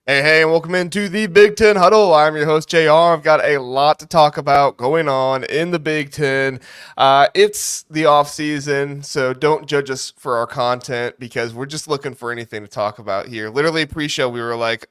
Hey, and welcome into the Big Ten Huddle. I'm your host, JR. I've got a lot to talk about going on in the Big Ten. It's the off season, so don't judge us for our content because we're just looking for anything to talk about here. Literally, pre-show, we were like,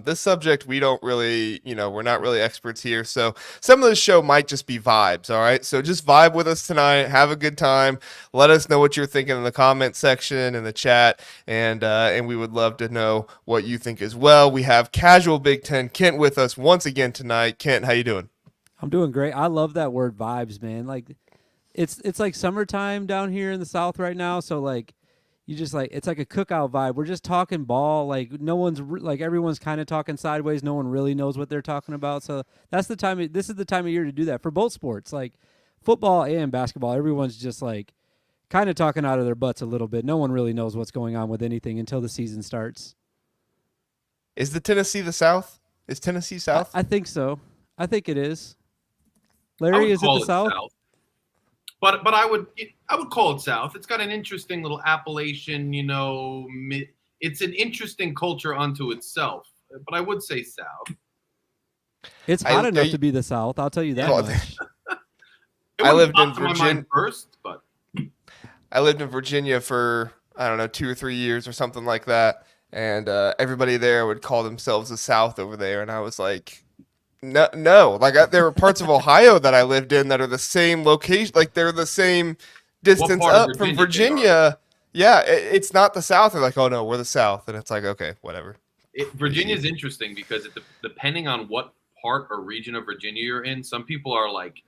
this subject, we don't really, we're not really experts here. So some of the show might just be vibes, all right? So just vibe with us tonight. Have a good time. Let us know what you're thinking in the comment section, in the chat, and we would love to know what you think as well. We have casual Big Ten Kent with us once again tonight. Kent, how you doing? I'm doing great. I love that word vibes, man. Like it's like summertime down here in the South right now, so like you just like it's like a cookout vibe. We're just talking ball. Like no one's like everyone's kind of talking sideways. No one really knows what they're talking about. So that's the time. This is the time of year to do that for both sports, like football and basketball. Everyone's just like kind of talking out of their butts a little bit. No one really knows what's going on with anything until the season starts. Is the Tennessee the South? Is Tennessee South? I think so. I think it is. I Larry, would is it call the South? But I would call it South. It's got an interesting little appellation, it's an interesting culture unto itself. But I would say South. It's hot enough to be the South. I'll tell you that much. I lived in Virginia first, but I lived in Virginia for I don't know 2 or 3 years or something like that, and everybody there would call themselves the South over there, and I was like, no. Like there were parts of Ohio that I lived in that are the same location, like they're the same distance up from Virginia. Yeah, it's not the South. They're like, oh no, we're the South, and it's like, okay, whatever. Virginia is interesting because depending on what part or region of Virginia you're in, some people are like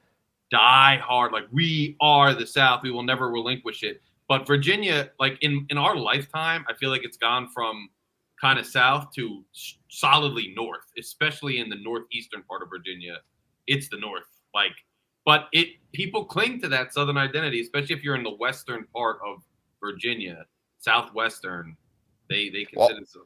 die hard, like we are the South, we will never relinquish it. But Virginia, like in our lifetime, I feel like it's gone from kind of south to solidly north, especially in the northeastern part of Virginia. It's the north, but people cling to that southern identity, especially if you're in the western part of Virginia, southwestern. They consider so.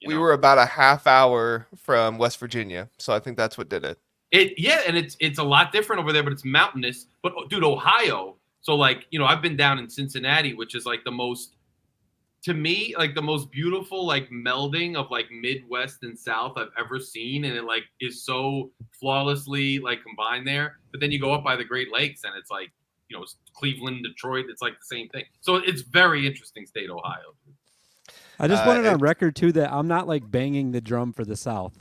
We were about a half hour from West Virginia, so I think that's what did it. And it's a lot different over there, but it's mountainous. But dude, Ohio. So I've been down in Cincinnati, which is like the most beautiful like melding of like Midwest and South I've ever seen, and it like is so flawlessly like combined there. But then you go up by the Great Lakes, and it's like Cleveland, Detroit. It's like the same thing. So it's very interesting state, Ohio. I just wanted on record too that I'm not like banging the drum for the South.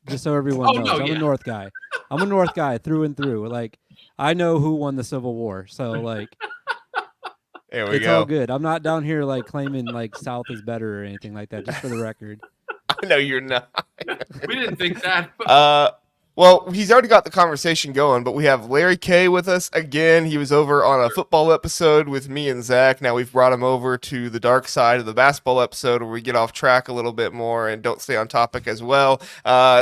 Just so everyone knows, I'm a North guy. I'm a North guy through and through. Like I know who won the Civil War, so like it's all good. I'm not down here like claiming like South is better or anything like that. Just for the record. I know you're not. We didn't think that. Well, he's already got the conversation going, but we have Larry K with us again. He was over on a football episode with me and Zach. Now we've brought him over to the dark side of the basketball episode where we get off track a little bit more and don't stay on topic as well.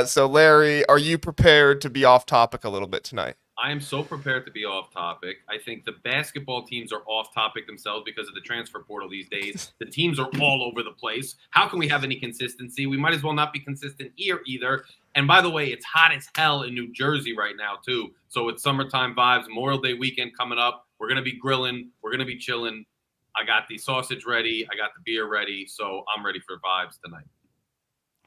So, Larry, are you prepared to be off topic a little bit tonight? I am so prepared to be off topic. I think the basketball teams are off topic themselves because of the transfer portal these days. The teams are all over the place. How can we have any consistency? We might as well not be consistent here either. And by the way, it's hot as hell in New Jersey right now too. So it's summertime vibes, Memorial Day weekend coming up. We're going to be grilling. We're going to be chilling. I got the sausage ready. I got the beer ready. So I'm ready for vibes tonight.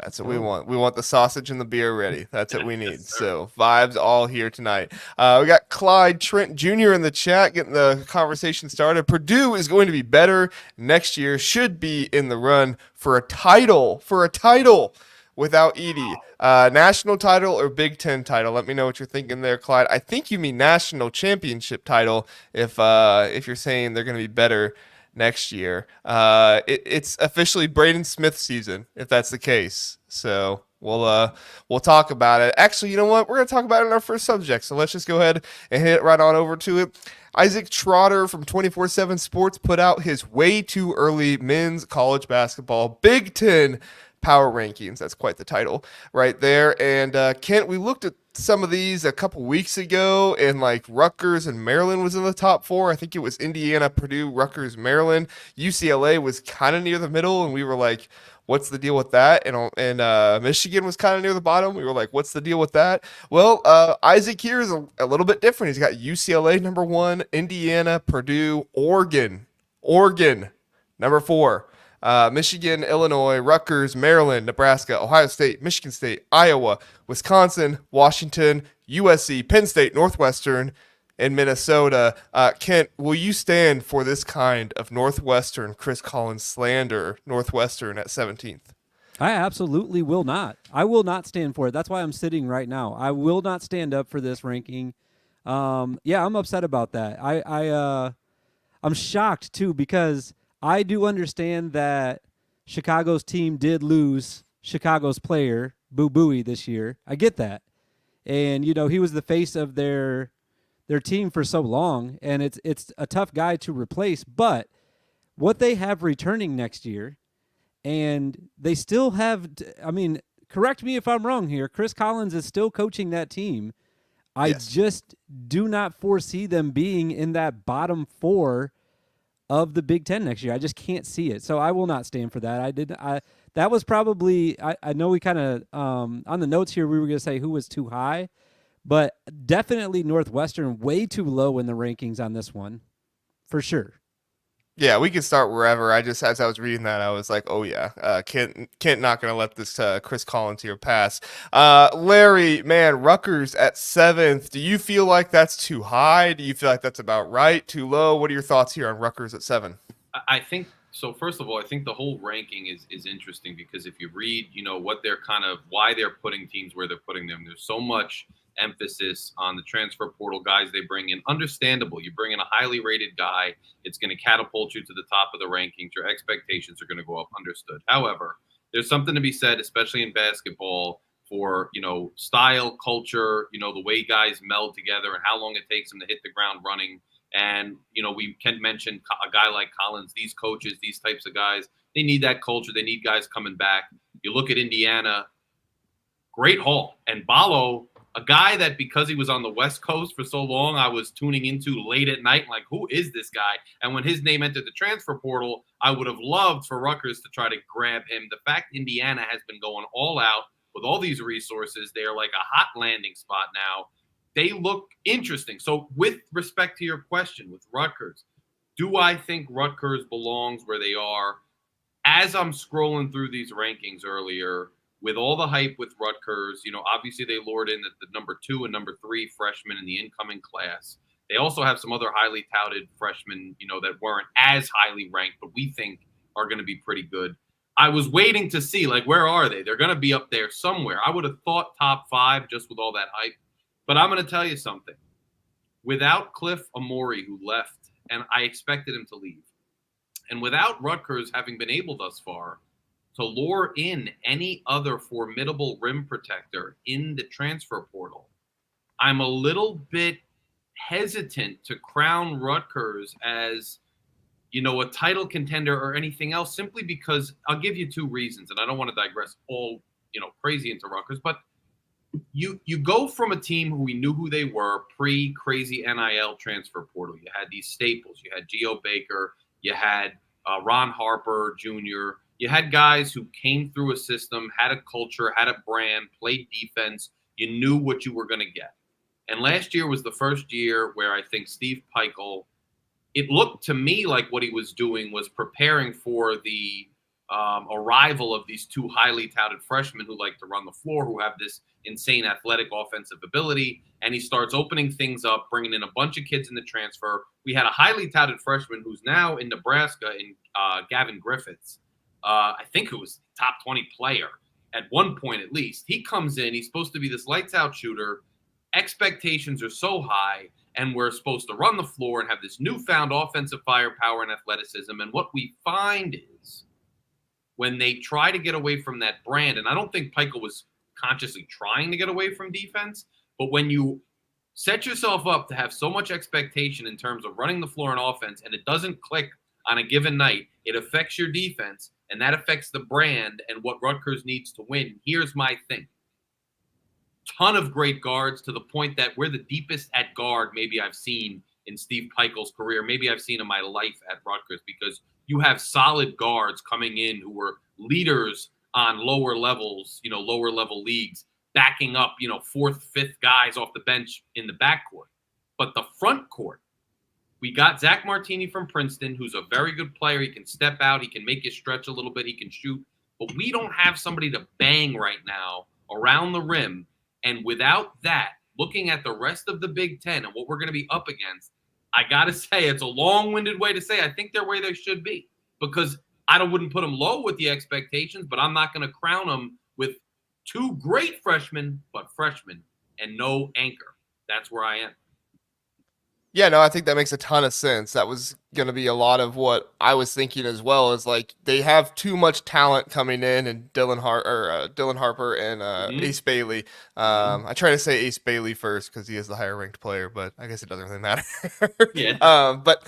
That's what we want. We want the sausage and the beer ready. That's what we need. Yes, so vibes all here tonight. We got Clyde Trent Jr. in the chat getting the conversation started. Purdue is going to be better next year. Should be in the run for a title. Without Edey. National title or Big Ten title? Let me know what you're thinking there, Clyde. I think you mean national championship title if you're saying they're going to be better next year. It's officially Braden Smith season, if that's the case. So we'll talk about it. Actually, you know what? We're going to talk about it in our first subject. So let's just go ahead and hit right on over to it. Isaac Trotter from 24/7 Sports put out his way too early men's college basketball Big Ten power rankings. That's quite the title right there. And Kent, we looked at some of these a couple weeks ago, and like Rutgers and Maryland was in the top 4. I think it was Indiana, Purdue, Rutgers, Maryland. UCLA was kind of near the middle, and we were like, what's the deal with that? And Michigan was kind of near the bottom. We were like, what's the deal with that? Well, Isaac here is a little bit different. He's got UCLA number 1, Indiana, Purdue, Oregon number 4. Michigan, Illinois, Rutgers, Maryland, Nebraska, Ohio State, Michigan State, Iowa, Wisconsin, Washington, USC, Penn State, Northwestern, and Minnesota. Kent, will you stand for this kind of Northwestern Chris Collins slander, Northwestern at 17th? I absolutely will not. I will not stand for it. That's why I'm sitting right now. I will not stand up for this ranking. Yeah, I'm upset about that. I'm shocked too, because I do understand that Chicago's team did lose Chicago's player, Boo Buie, this year. I get that. And he was the face of their team for so long, and it's a tough guy to replace, but what they have returning next year, and they still have, correct me if I'm wrong here, Chris Collins is still coaching that team. I Yes. just do not foresee them being in that bottom 4 of the Big Ten next year. I just can't see it. So I will not stand for that. That was probably, I know we kind of, on the notes here, we were going to say who was too high, but definitely Northwestern way too low in the rankings on this one, for sure. Yeah, we can start wherever. As I was reading that, I was like, oh yeah, Kent not going to let this Chris Collins here pass. Larry, man, Rutgers at 7th. Do you feel like that's too high? Do you feel like that's about right? Too low? What are your thoughts here on Rutgers at 7? I think so. First of all, I think the whole ranking is interesting because if you read, what they're why they're putting teams where they're putting them, there's so much emphasis on the transfer portal guys they bring in. Understandable. You bring in a highly rated guy, it's going to catapult you to the top of the rankings. Your expectations are going to go up. Understood. However, there's something to be said, especially in basketball, for style, culture, the way guys meld together and how long it takes them to hit the ground running. And we can mention a guy like Collins. These coaches, these types of guys, they need that culture. They need guys coming back. You look at Indiana, great haul, and Ballo, a guy that because he was on the West Coast for so long, I was tuning into late at night, like, who is this guy? And when his name entered the transfer portal, I would have loved for Rutgers to try to grab him. The fact Indiana has been going all out with all these resources, they're like a hot landing spot now. They look interesting. So with respect to your question with Rutgers, do I think Rutgers belongs where they are? As I'm scrolling through these rankings earlier, with all the hype with Rutgers, obviously they lured in the number 2 and number 3 freshmen in the incoming class. They also have some other highly touted freshmen, that weren't as highly ranked, but we think are going to be pretty good. I was waiting to see, where are they? They're going to be up there somewhere. I would have thought top 5 just with all that hype. But I'm going to tell you something. Without Cliff Amori, who left, and I expected him to leave, and without Rutgers having been able thus far to lure in any other formidable rim protector in the transfer portal, I'm a little bit hesitant to crown Rutgers as, a title contender or anything else, simply because I'll give you 2 reasons, and I don't want to digress all, crazy into Rutgers, but you go from a team who we knew who they were pre-crazy NIL transfer portal. You had these staples. You had Geo Baker. You had Ron Harper Jr., you had guys who came through a system, had a culture, had a brand, played defense. You knew what you were going to get. And last year was the first year where I think Steve Peichel, it looked to me like what he was doing was preparing for the arrival of these 2 highly touted freshmen who like to run the floor, who have this insane athletic offensive ability. And he starts opening things up, bringing in a bunch of kids in the transfer. We had a highly touted freshman who's now in Nebraska, in Gavin Griffiths. I think it was top 20 player at one point at least. He comes in, he's supposed to be this lights out shooter. Expectations are so high, and we're supposed to run the floor and have this newfound offensive firepower and athleticism. And what we find is when they try to get away from that brand, and I don't think Peichel was consciously trying to get away from defense, but when you set yourself up to have so much expectation in terms of running the floor and offense, and it doesn't click on a given night, it affects your defense, and that affects the brand and what Rutgers needs to win. Here's my thing. Ton of great guards, to the point that we're the deepest at guard maybe I've seen in Steve Peichel's career, maybe I've seen in my life at Rutgers, because you have solid guards coming in who were leaders on lower levels, lower level leagues, backing up, 4th, 5th guys off the bench in the backcourt. But the front court, We got Zach Martini from Princeton, who's a very good player. He can step out. He can make you stretch a little bit. He can shoot. But we don't have somebody to bang right now around the rim. And without that, looking at the rest of the Big Ten and what we're going to be up against, I got to say, it's a long-winded way to say I think they're where they should be. Because I wouldn't put them low with the expectations, but I'm not going to crown them with two great freshmen, but freshmen and no anchor. That's where I am. Yeah, no, I think that makes a ton of sense. That was going to be a lot of what I was thinking as well. Is like they have too much talent coming in, and Dylan Harper and Ace Bailey. I try to say Ace Bailey first because he is the higher ranked player, but I guess it doesn't really matter. Yeah. But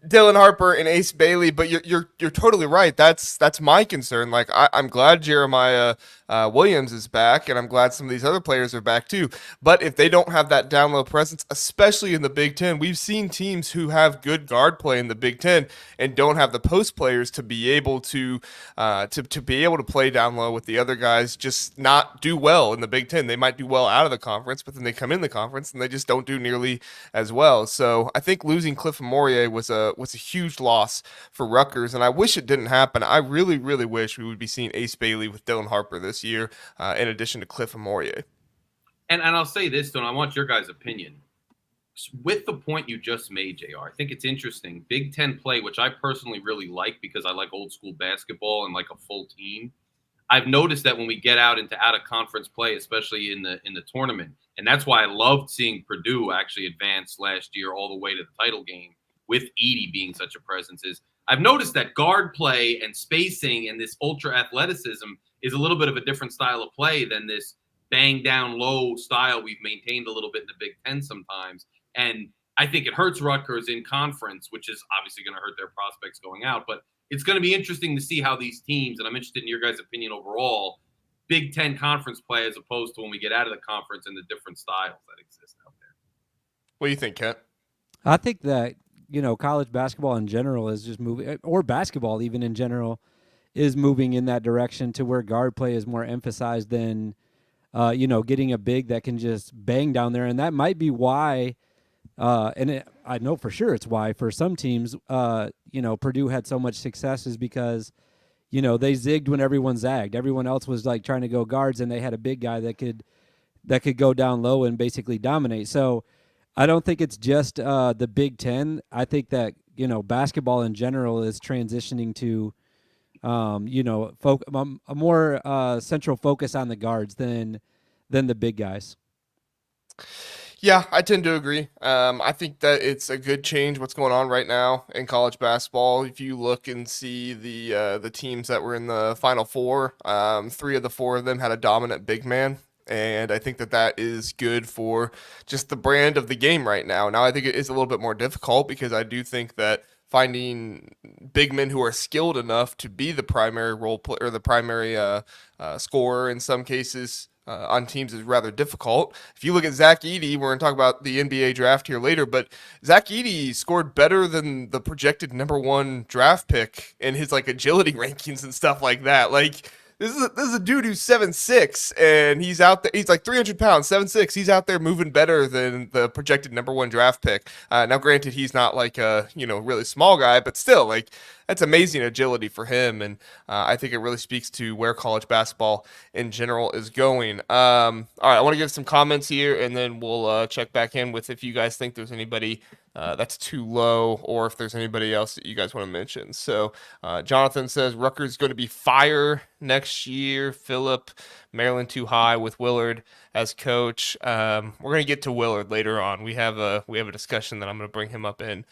Dylan Harper and Ace Bailey. But you're totally right. That's my concern. Like I'm glad Jeremiah Williams is back, and I'm glad some of these other players are back too. But if they don't have that down low presence, especially in the Big Ten, we've seen teams who have good guard play in the Big Ten and don't have the post players to be able to be able to play down low with the other guys, just not do well in the Big Ten. They might do well out of the conference, but then they come in the conference and they just don't do nearly as well. So I think losing Cliff Amorie was a huge loss for Rutgers, and I wish it didn't happen. I really, really wish we would be seeing Ace Bailey with Dylan Harper this year, in addition to Cliff Amorie. And I'll say this, though, and I want your guys' opinion. With the point you just made, JR, I think it's interesting. Big Ten play, which I personally really like because I like old school basketball and like a full team. I've noticed that when we get out into out of conference play, especially in the tournament, and that's why I loved seeing Purdue actually advance last year all the way to the title game with Edey being such a presence. Is I've noticed that guard play and spacing and this ultra athleticism is a little bit of a different style of play than this bang down low style we've maintained a little bit in the Big Ten sometimes. And I think it hurts Rutgers in conference, which is obviously going to hurt their prospects going out. But it's going to be interesting to see how these teams, and I'm interested in your guys' opinion overall, Big Ten conference play as opposed to when we get out of the conference and the different styles that exist out there. What do you think, Kent? I think that, college basketball in general is just moving, or basketball even in general, is moving in that direction to where guard play is more emphasized than, getting a big that can just bang down there. And that might be why, I know for sure it's why for some teams, Purdue had so much success is because, they zigged when everyone zagged. Everyone else was like trying to go guards, and they had a big guy that could go down low and basically dominate. So I don't think it's just the Big Ten. I think that, basketball in general is transitioning to, a more central focus on the guards than the big guys. Yeah, I tend to agree. I think that it's a good change what's going on right now in college basketball. If you look and see the teams that were in the Final Four, 3 of the 4 of them had a dominant big man. And I think that is good for just the brand of the game right now. Now, I think it is a little bit more difficult because I do think that finding big men who are skilled enough to be the primary role player or the primary scorer in some cases on teams is rather difficult. If you look at Zach Edey, we're going to talk about the NBA draft here later, but Zach Edey scored better than the projected #1 draft pick in his agility rankings and stuff like that. Like this is a dude who's 7'6", and he's out there. He's like 300 pounds, 7'6". He's out there moving better than the projected #1 draft pick. Now, granted, he's not like a really small guy, but still, that's amazing agility for him, and I think it really speaks to where college basketball in general is going. All right, I want to give some comments here, and then we'll check back in with if you guys think there's anybody that's too low, or if there's anybody else that you guys want to mention. So Jonathan says Rutgers is going to be fire next year. Philip, Maryland too high with Willard as coach. We're going to get to Willard later on. We have a discussion that I'm going to bring him up in.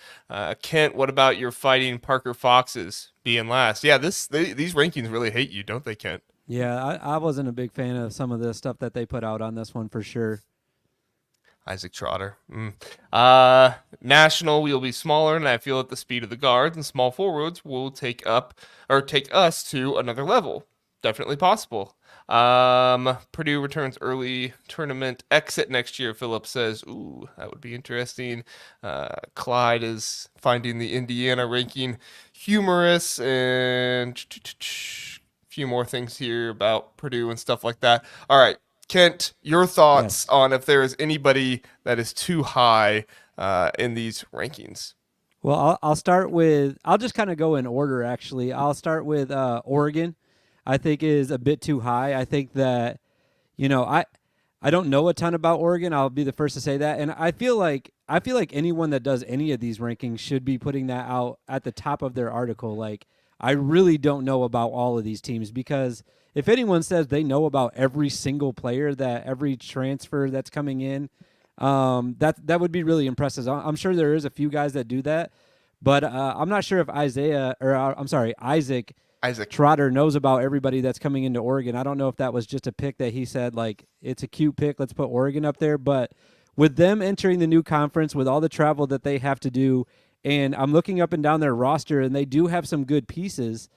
Kent, what about your Fighting Parker Foxes being last? Yeah, these rankings really hate you, don't they, Kent? Yeah, I wasn't a big fan of some of the stuff that they put out on this one for sure. Isaac Trotter. National, we'll be smaller, and I feel at the speed of the guards and small forwards will take us to another level. Definitely possible. Purdue returns early tournament exit next year, Philip says. Ooh, that would be interesting. Clyde is finding the Indiana ranking humorous, and a few more things here about Purdue and stuff like that. All right. Kent, your thoughts on if there is anybody that is too high in these rankings? Well, I'll start with. I'll just kind of go in order. Actually, I'll start with Oregon. I think is a bit too high. I think that I don't know a ton about Oregon. I'll be the first to say that, and I feel like anyone that does any of these rankings should be putting that out at the top of their article. Like, I really don't know about all of these teams because if anyone says they know about every single player, that every transfer that's coming in, that would be really impressive. I'm sure there is a few guys that do that, but I'm not sure if Isaac Isaac. Trotter knows about everybody that's coming into Oregon. I don't know if that was just a pick that he said, like, it's a cute pick, let's put Oregon up there. But with them entering the new conference, with all the travel that they have to do, and I'm looking up and down their roster, and they do have some good pieces,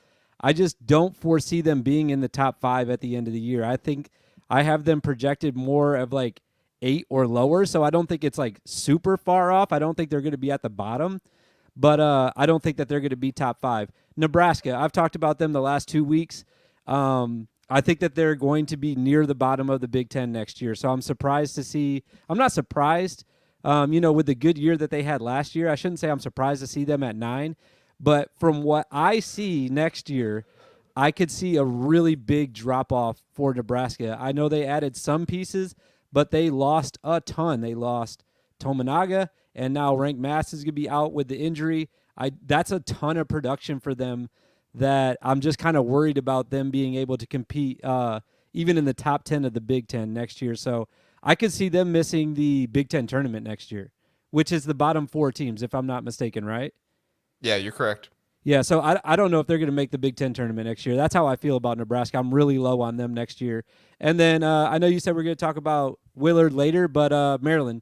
I just don't foresee them being in the top 5 at the end of the year. I think I have them projected more of like 8 or lower, so I don't think it's like super far off. I don't think they're going to be at the bottom, but I don't think that they're going to be top 5. Nebraska, I've talked about them the last 2 weeks. I think that they're going to be near the bottom of the Big Ten next year. So I'm surprised to see. I'm not surprised, with the good year that they had last year. I shouldn't say I'm surprised to see them at 9. But from what I see next year, I could see a really big drop off for Nebraska. I know they added some pieces, but they lost a ton. They lost Tominaga, and now Rank Mass is going to be out with the injury. That's a ton of production for them that I'm just kind of worried about them being able to compete even in the top 10 of the Big Ten next year. So I could see them missing the Big Ten tournament next year, which is the bottom 4 teams, if I'm not mistaken, right? Yeah, you're correct. Yeah, so I don't know if they're going to make the Big Ten tournament next year. That's how I feel about Nebraska. I'm really low on them next year. And then I know you said we're going to talk about Willard later, but Maryland,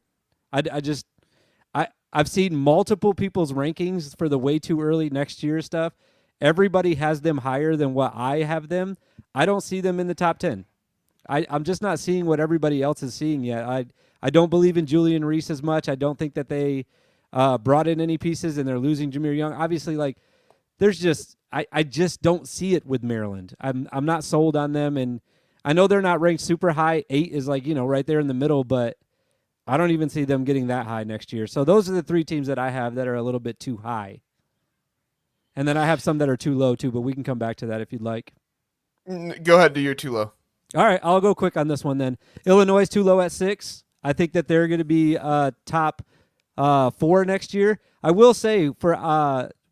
I've seen multiple people's rankings for the way too early next year stuff. Everybody has them higher than what I have them. I don't see them in the top 10. I'm just not seeing what everybody else is seeing yet. I don't believe in Julian Reese as much. I don't think that they brought in any pieces, and they're losing Jameer Young. Obviously, like, there's just I just don't see it with Maryland. I'm not sold on them, and I know they're not ranked super high. 8 is like, right there in the middle, but I don't even see them getting that high next year. So those are the 3 teams that I have that are a little bit too high. And then I have some that are too low too, but we can come back to that if you'd like. Go ahead, do your too low. All right, I'll go quick on this one then. Illinois is too low at 6. I think that they're going to be top 4 next year. I will say for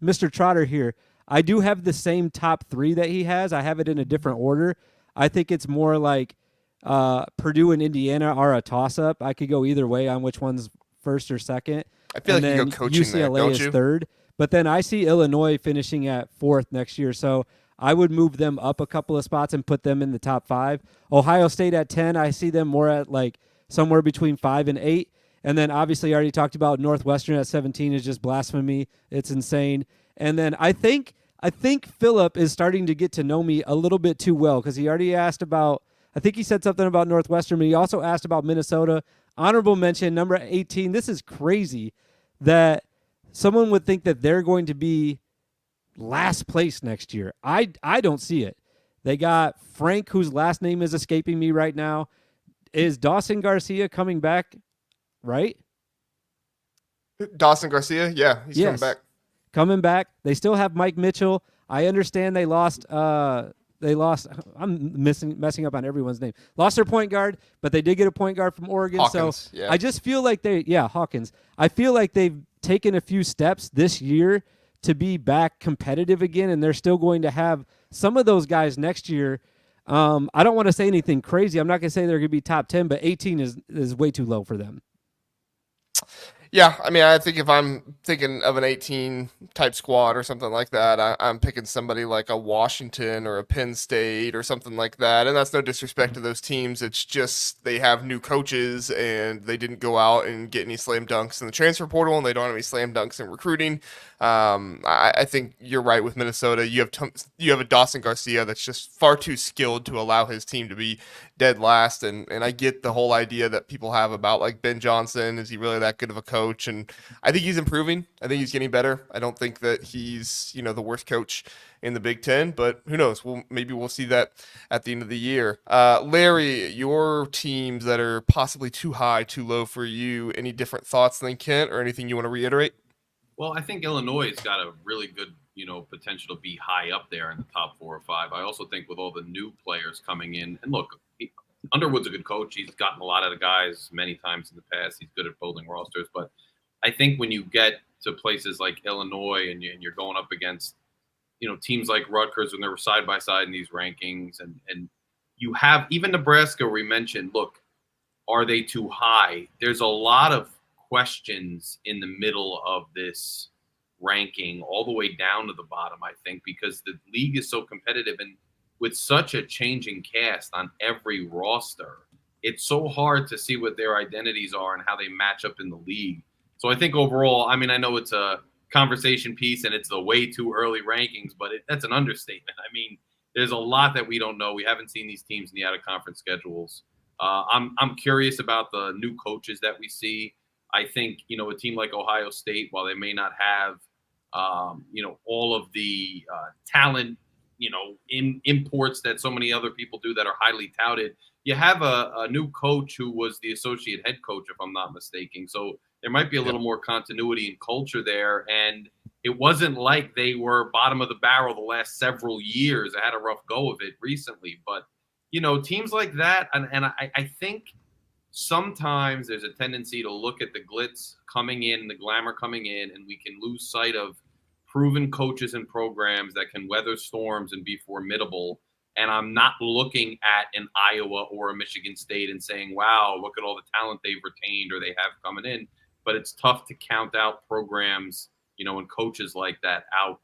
Mr. Trotter here, I do have the same top 3 that he has. I have it in a different order. I think it's more like Purdue and Indiana are a toss-up. I could go either way on which one's first or second. I feel like you go coaching UCLA there, don't is you? 3rd. But then I see Illinois finishing at 4th next year. So I would move them up a couple of spots and put them in the top 5. Ohio State at 10. I see them more at like somewhere between 5 and 8. And then obviously I already talked about Northwestern at 17 is just blasphemy. It's insane. And then I think Philip is starting to get to know me a little bit too well because he already asked about, I think he said something about Northwestern, but he also asked about Minnesota. Honorable mention, number 18. This is crazy that someone would think that they're going to be last place next year. I don't see it. They got Frank, whose last name is escaping me right now. Is Dawson Garcia coming back, right? Dawson Garcia? Yeah, he's coming back. Coming back. They still have Mike Mitchell. I understand they lost I'm messing up on everyone's name. Lost their point guard, but they did get a point guard from Oregon. Hawkins, so yeah. I just feel like Hawkins. I feel like they've taken a few steps this year to be back competitive again, and they're still going to have some of those guys next year. I don't want to say anything crazy. I'm not going to say they're going to be top 10, but 18 is way too low for them. Yeah, I mean, I think if I'm thinking of an 18 type squad or something like that, I'm picking somebody like a Washington or a Penn State or something like that. And that's no disrespect to those teams. It's just they have new coaches and they didn't go out and get any slam dunks in the transfer portal, and they don't have any slam dunks in recruiting. I think you're right with Minnesota. You have a Dawson Garcia that's just far too skilled to allow his team to be dead last. And I get the whole idea that people have about like Ben Johnson. Is he really that good of a coach? And I think he's improving. I think he's getting better. I don't think that he's, the worst coach in the Big Ten, but who knows? Maybe we'll see that at the end of the year. Larry, your teams that are possibly too high, too low for you, any different thoughts than Kent or anything you want to reiterate? Well, I think Illinois has got a really good, potential to be high up there in the top 4 or 5. I also think with all the new players coming in, and look, Underwood's a good coach. He's gotten a lot of the guys many times in the past. He's good at building rosters. But I think when you get to places like Illinois and you're going up against, teams like Rutgers when they're side by side in these rankings, and you have even Nebraska, we mentioned, look, are they too high? There's a lot of questions in the middle of this ranking all the way down to the bottom, I think, because the league is so competitive and with such a changing cast on every roster, it's so hard to see what their identities are and how they match up in the league. So I think overall, I mean, I know it's a conversation piece and it's the way too early rankings, but that's an understatement. I mean, there's a lot that we don't know. We haven't seen these teams in the out-of-conference schedules. I'm curious about the new coaches that we see. I think, a team like Ohio State, while they may not have, all of the talent, imports that so many other people do that are highly touted, you have a new coach who was the associate head coach, if I'm not mistaken. So there might be a little more continuity and culture there. And it wasn't like they were bottom of the barrel the last several years. I had a rough go of it recently. But, teams like that, and I think sometimes there's a tendency to look at the glitz coming in, the glamour coming in, and we can lose sight of proven coaches and programs that can weather storms and be formidable. And I'm not looking at an Iowa or a Michigan State and saying, wow, look at all the talent they've retained or they have coming in. But it's tough to count out programs, and coaches like that out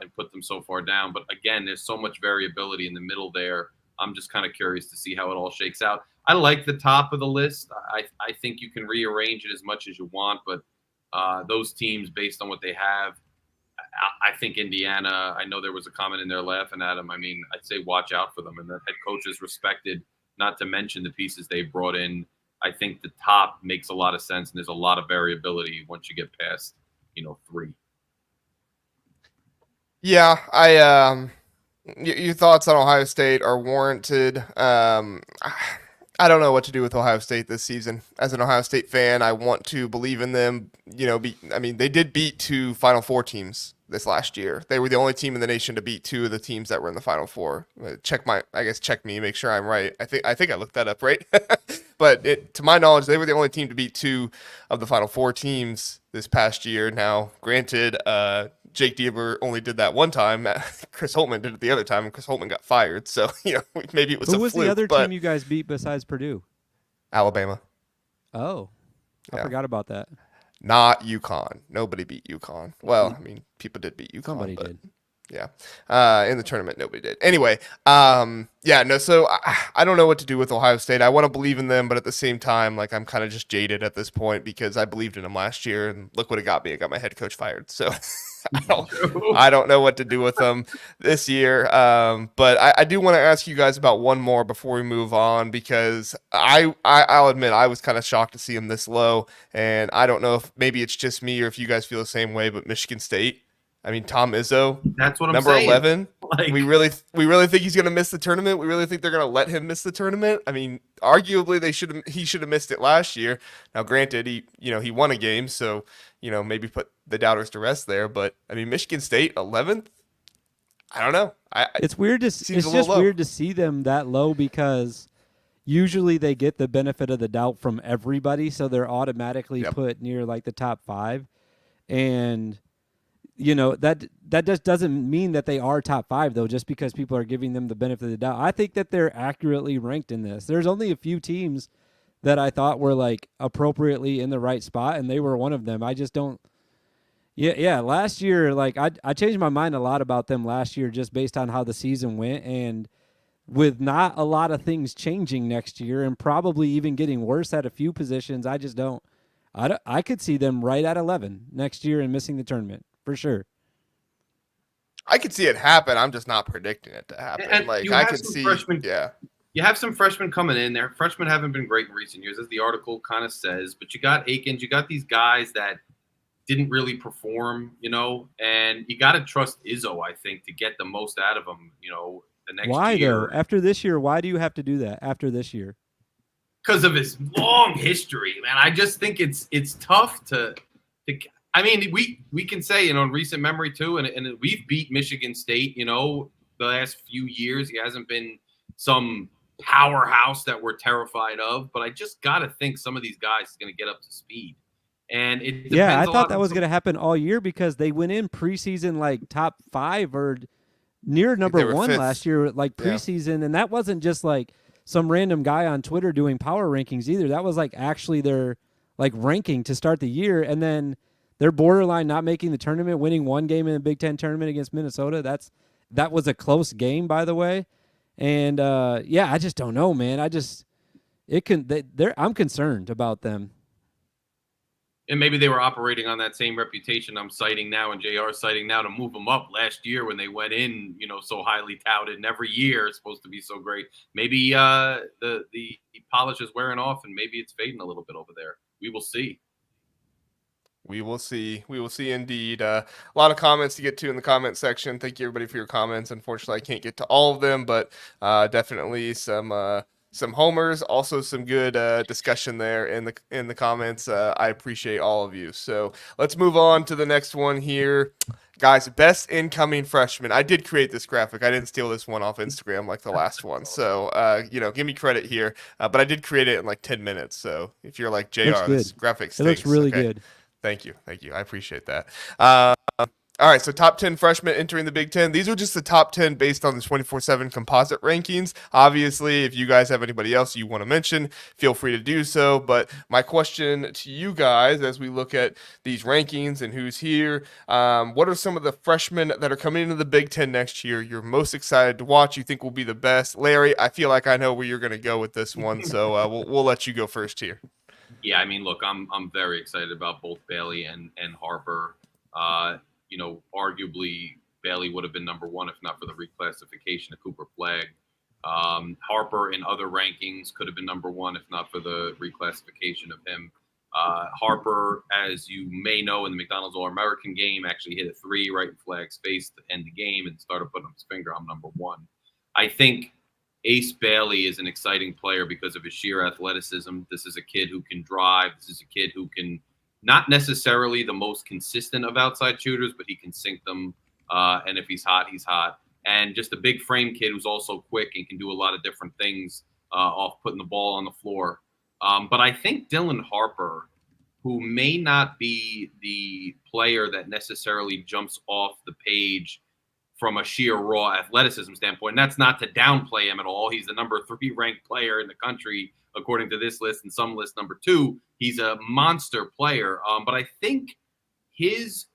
and put them so far down. But again, there's so much variability in the middle there. I'm just kind of curious to see how it all shakes out. I like the top of the list. I think you can rearrange it as much as you want, but those teams, based on what they have, I think Indiana, I know there was a comment in there laughing at him. I mean, I'd say watch out for them. And the head coach is respected, not to mention the pieces they brought in. I think the top makes a lot of sense, and there's a lot of variability once you get past, 3. Yeah, your thoughts on Ohio State are warranted. I don't know what to do with Ohio State this season. As an Ohio State fan, I want to believe in them. They did beat 2 Final Four teams this last year. They were the only team in the nation to beat 2 of the teams that were in the Final Four. Check me, make sure I'm right. I think I looked that up, right? But to my knowledge, they were the only team to beat 2 of the Final Four teams this past year. Now, granted, Jake Deaver only did that one time. Chris Holtman did it the other time, and Chris Holtman got fired. So, maybe it was Who a was fluke, the other team you guys beat besides Purdue? Alabama. Oh, I forgot about that. Not UConn. Nobody beat UConn. Well, people did beat UConn. Somebody did. Yeah. In the tournament, nobody did. Anyway, so I don't know what to do with Ohio State. I want to believe in them, but at the same time, I'm kind of just jaded at this point because I believed in them last year, and look what it got me. It got my head coach fired. So I don't know what to do with them this year. But I do want to ask you guys about one more before we move on, because I'll admit I was kind of shocked to see them this low, and I don't know if maybe it's just me or if you guys feel the same way, but Michigan State. Tom Izzo, that's what I'm number saying. 11. We really think he's going to miss the tournament. We really think they're going to let him miss the tournament. Arguably he should have missed it last year. Now, granted, he won a game, so maybe put the doubters to rest there. But Michigan State 11th. I don't know. It's weird weird to see them that low because usually they get the benefit of the doubt from everybody, so they're automatically put near the top 5, and that just doesn't mean that they are top 5, though, just because people are giving them the benefit of the doubt. I think that they're accurately ranked in this. There's only a few teams that I thought were appropriately in the right spot, and they were one of them. I just don't. Yeah. Last year, I changed my mind a lot about them last year just based on how the season went, and with not a lot of things changing next year and probably even getting worse at a few positions, I just don't. I could see them right at 11 next year and missing the tournament. For sure. I could see it happen. I'm just not predicting it to happen. And I could see freshmen, you have some freshmen coming in there. Freshmen haven't been great in recent years, as the article kind of says, but you got Akins, you got these guys that didn't really perform, and you got to trust Izzo, I think, to get the most out of them, the next year. Why, though? After this year, why do you have to do that after this year? Because of his long history, man. I just think it's tough to I mean, we can say, in recent memory too, and we've beat Michigan State, the last few years. He hasn't been some powerhouse that we're terrified of, but I just got to think some of these guys is going to get up to speed. And it Yeah, I depends a thought lot that on was going to happen all year because they went in preseason like top 5 or near They number were 1 fifth. last year, like Yeah. preseason, and that wasn't just like some random guy on Twitter doing power rankings either. That was like actually their like ranking to start the year, and then they're borderline not making the tournament, winning one game in the Big Ten tournament against Minnesota. That was a close game, by the way, and yeah, I just don't know, man. I'm concerned about them. And maybe they were operating on that same reputation I'm citing now and JR is citing now to move them up last year when they went in, so highly touted, and every year it's supposed to be so great. Maybe the polish is wearing off and maybe it's fading a little bit over there. We will see. We will see. We will see indeed. A lot of comments to get to in the comment section. Thank you everybody for your comments. Unfortunately, I can't get to all of them, but definitely some homers, also some good discussion there in the comments. I appreciate all of you. So let's move on to the next one here. Guys, best incoming freshman. I did create this graphic. I didn't steal this one off Instagram like the last one. So, give me credit here. But I did create it in like 10 minutes. So if you're like, JR, this graphic stinks. It looks really good. Thank you. I appreciate that. All right, so top 10 freshmen entering the Big Ten. These are just the top 10 based on the 24/7 composite rankings. Obviously, if you guys have anybody else you want to mention, feel free to do so. But my question to you guys as we look at these rankings and who's here, what are some of the freshmen that are coming into the Big Ten next year you're most excited to watch, you think will be the best? Larry, I feel like I know where you're going to go with this one, so we'll let you go first here. Yeah, I mean, look, I'm very excited about both Bailey and Harper. Arguably Bailey would have been number 1 if not for the reclassification of Cooper Flagg. Harper in other rankings could have been number 1 if not for the reclassification of him. Harper, as you may know, in the McDonald's All-American game, actually hit a 3 right in Flagg's face to end the game and started putting up his finger on number 1. I think Ace Bailey is an exciting player because of his sheer athleticism. This is a kid who can drive. This is a kid who can, not necessarily the most consistent of outside shooters, but he can sink them. And if he's hot, he's hot. And just a big frame kid who's also quick and can do a lot of different things off putting the ball on the floor. But I think Dylan Harper, who may not be the player that necessarily jumps off the page from a sheer raw athleticism standpoint. And that's not to downplay him at all. He's the number 3 ranked player in the country, according to this list, and some list number 2. He's a monster player. But I think his,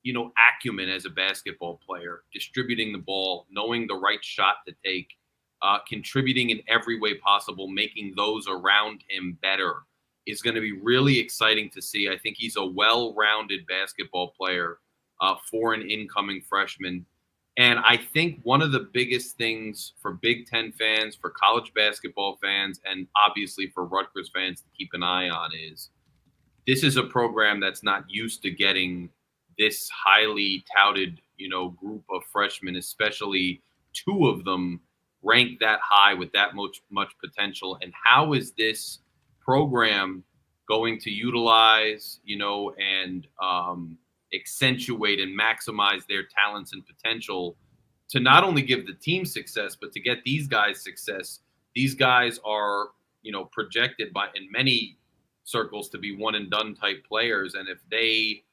acumen as a basketball player, distributing the ball, knowing the right shot to take, contributing in every way possible, making those around him better is going to be really exciting to see. I think he's a well-rounded basketball player for an incoming freshman. And I think one of the biggest things for Big Ten fans, for college basketball fans, and obviously for Rutgers fans to keep an eye on is this is a program that's not used to getting this highly touted, group of freshmen, especially 2 of them ranked that high with that much potential. And how is this program going to utilize, and accentuate and maximize their talents and potential to not only give the team success, but to get these guys success? These guys are, projected in many circles to be one and done type players. And if they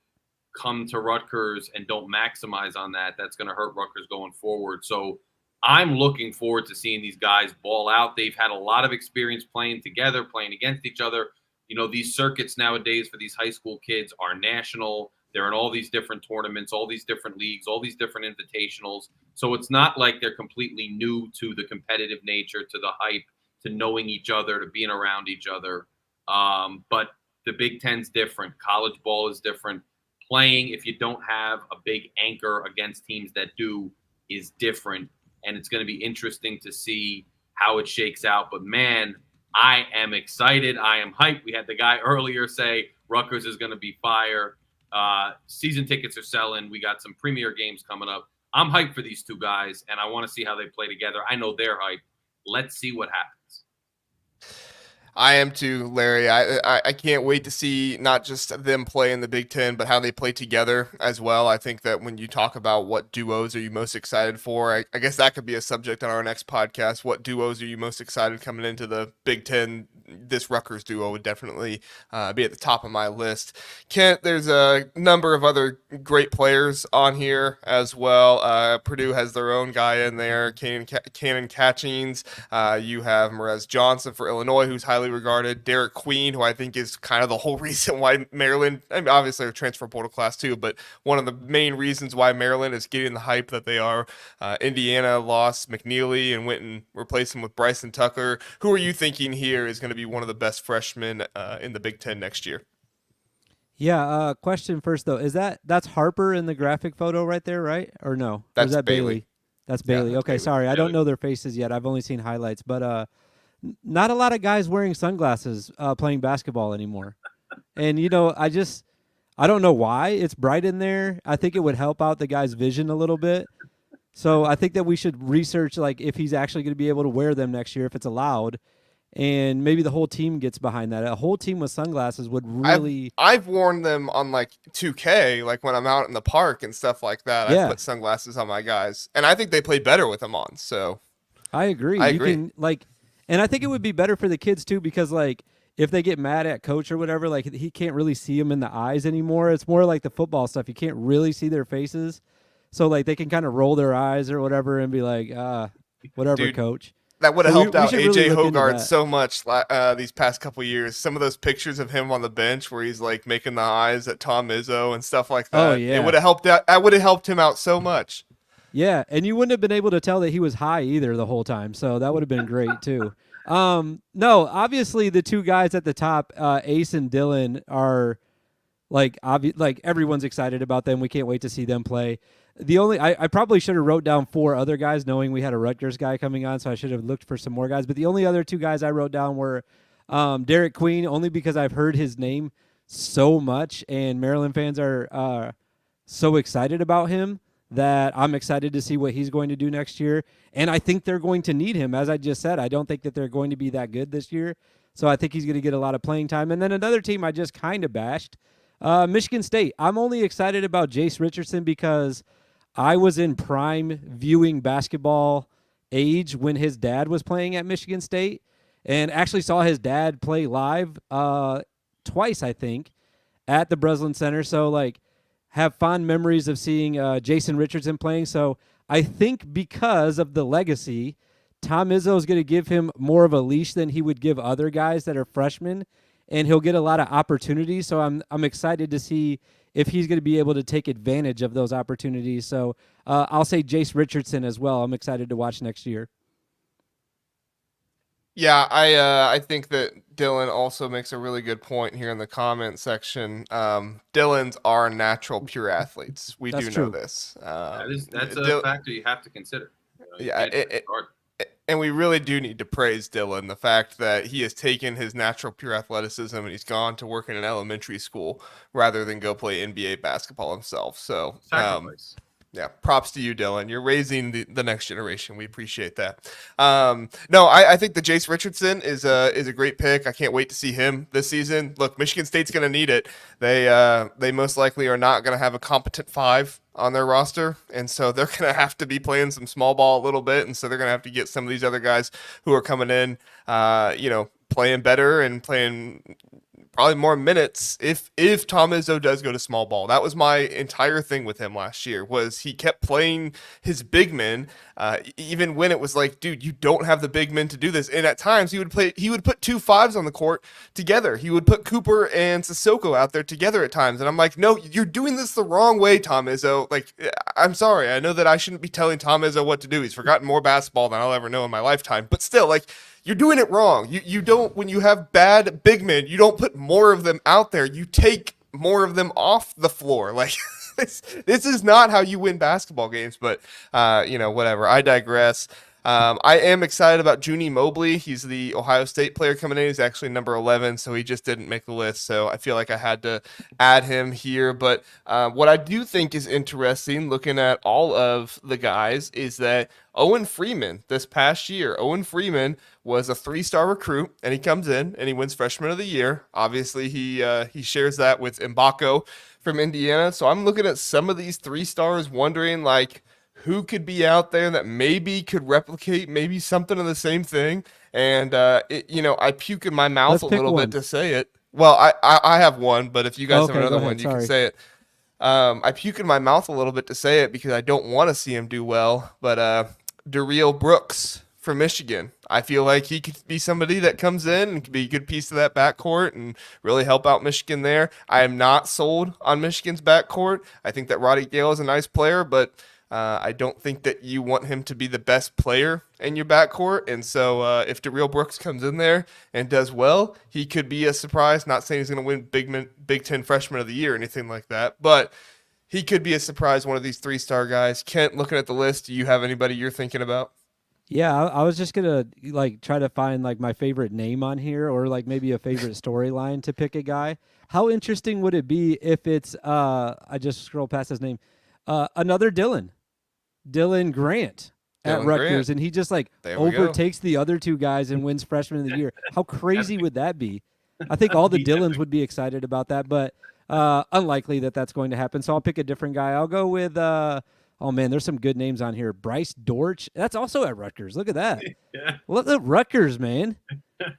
come to Rutgers and don't maximize on that, that's going to hurt Rutgers going forward. So I'm looking forward to seeing these guys ball out. They've had a lot of experience playing together, playing against each other. These circuits nowadays for these high school kids are national. They're in all these different tournaments, all these different leagues, all these different invitationals. So it's not like they're completely new to the competitive nature, to the hype, to knowing each other, to being around each other. But the Big Ten's different. College ball is different. Playing, if you don't have a big anchor against teams that do, is different. And it's going to be interesting to see how it shakes out. But, man, I am excited. I am hyped. We had the guy earlier say Rutgers is going to be fire. Season tickets are selling. We got some premier games coming up. I'm hyped for these 2 guys, and I want to see how they play together. I know they're hyped. Let's see what happens. I am too, Larry. I can't wait to see not just them play in the Big Ten, but how they play together as well. I think that when you talk about what duos are you most excited for, I guess that could be a subject on our next podcast. What duos are you most excited coming into the Big Ten? This Rutgers duo would definitely be at the top of my list. Kent, there's a number of other great players on here as well. Purdue has their own guy in there, Cannon Catchings. You have Merez Johnson for Illinois, who's highly regarded. Derek Queen, who I think is kind of the whole reason why Maryland, I mean, obviously a transfer portal class too, but one of the main reasons why Maryland is getting the hype that they are. Indiana lost McNeely and went and replaced him with Bryson Tucker. Who are you thinking here is going to be one of the best freshmen in the Big Ten next year? Yeah. Question first though, that's Harper in the graphic photo right there, right? Or no? That's or is that Bailey. That's Bailey. that's Okay, Bailey. sorry, I don't know their faces yet. I've only seen highlights, but not a lot of guys wearing sunglasses playing basketball anymore. And I don't know why it's bright in there. I think it would help out the guy's vision a little bit. So I think that we should research like if he's actually going to be able to wear them next year if it's allowed. And maybe the whole team gets behind that. A whole team with sunglasses would really. I've worn them on like 2K, like when I'm out in the park and stuff like that. Yeah. I put sunglasses on my guys, and I think they play better with them on. So I agree. I You agree. can and I think it would be better for the kids too because like if they get mad at coach or whatever, like he can't really see them in the eyes anymore. It's more like the football stuff. You can't really see their faces, so like they can kind of roll their eyes or whatever and be like, whatever, Dude, coach. that would have So helped out should really AJ look into Hogarth that. so much these past couple years. Some of those pictures of him on the bench where he's like making the eyes at Tom Izzo and stuff like that. Oh, yeah. It would have helped out. I would have helped him out so much. Yeah, and you wouldn't have been able to tell that he was high either the whole time, so that would have been great too. No, obviously the two guys at the top, Ace and Dylan, are like everyone's excited about them. We can't wait to see them play. I probably should have wrote down 4 other guys, knowing we had a Rutgers guy coming on, so I should have looked for some more guys. But the only other 2 guys I wrote down were Derek Queen, only because I've heard his name so much, and Maryland fans are so excited about him that I'm excited to see what he's going to do next year. And I think they're going to need him. As I just said, I don't think that they're going to be that good this year. So I think he's going to get a lot of playing time. And then another team I just kind of bashed, Michigan State. I'm only excited about Jace Richardson because I was in prime viewing basketball age when his dad was playing at Michigan State and actually saw his dad play live twice, I think, at the Breslin Center. So, like, have fond memories of seeing Jason Richardson playing. So I think because of the legacy, Tom Izzo is going to give him more of a leash than he would give other guys that are freshmen, and he'll get a lot of opportunities. So I'm excited to see if he's going to be able to take advantage of those opportunities. So I'll say Jace Richardson as well. I'm excited to watch next year. Yeah, I think that Dylan also makes a really good point here in the comment section. Dylan's are natural pure athletes. We That's do true. know this. That's a Dylan- factor you have to consider. You Yeah, can't disregard. and we really do need to praise Dylan, the fact that he has taken his natural pure athleticism and he's gone to work in an elementary school rather than go play NBA basketball himself. So, Sacrifice. yeah, props to you, Dylan. You're raising the next generation. We appreciate that. No, I think that Jace Richardson is a great pick. I can't wait to see him this season. Look, Michigan State's going to need it. They most likely are not going to have a competent 5 on their roster, and so they're going to have to be playing some small ball a little bit, and so they're going to have to get some of these other guys who are coming in, playing better and playing probably more minutes if Tom Izzo does go to small ball. That was my entire thing with him last year, was he kept playing his big men, even when it was like, dude, you don't have the big men to do this. And at times he would put 2 5s on the court together. He would put Cooper and Sissoko out there together at times. And I'm like, no, you're doing this the wrong way, Tom Izzo. Like, I'm sorry. I know that I shouldn't be telling Tom Izzo what to do. He's forgotten more basketball than I'll ever know in my lifetime. But still, like, you're doing it wrong. You don't, when you have bad big men, you don't put more of them out there. You take more of them off the floor. Like, this is not how you win basketball games, but, whatever. I digress. I am excited about Junie Mobley. He's the Ohio State player coming in. He's actually number 11, so he just didn't make the list. So I feel like I had to add him here. But what I do think is interesting, looking at all of the guys, is that Owen Freeman this past year. Owen Freeman was a 3-star recruit, and he comes in and he wins Freshman of the Year. Obviously, he shares that with Mbako from Indiana. So I'm looking at some of these 3-stars, wondering like who could be out there that maybe could replicate maybe something of the same thing. And I puke in my mouth Let's a pick little one. bit to say it. Well, I have one, but if you guys have Okay, another go ahead, one, you sorry. can say it. I puke in my mouth a little bit to say it because I don't want to see him do well. But Darrell Brooks from Michigan, I feel like he could be somebody that comes in and could be a good piece of that backcourt and really help out Michigan there. I am not sold on Michigan's backcourt. I think that Roddy Gale is a nice player, but I don't think that you want him to be the best player in your backcourt. And so if Darrell Brooks comes in there and does well, he could be a surprise. Not saying he's going to win Big Ten Freshman of the Year or anything like that, but he could be a surprise, one of these 3-star guys. Kent, looking at the list, do you have anybody you're thinking about? Yeah, I was just gonna like try to find like my favorite name on here, or like maybe a favorite storyline to pick a guy. How interesting would it be if it's I just scrolled past his name, another Dylan Grant at Dylan Rutgers, Grant. and he just like There we go. overtakes the other two guys and wins Freshman of the Year. How crazy would that be? I think all the Dylans would be excited about that, but unlikely that that's going to happen. So I'll pick a different guy. I'll go with oh man, there's some good names on here. Bryce Dortch. That's also at Rutgers. Look at that. Yeah. Look at Rutgers, man.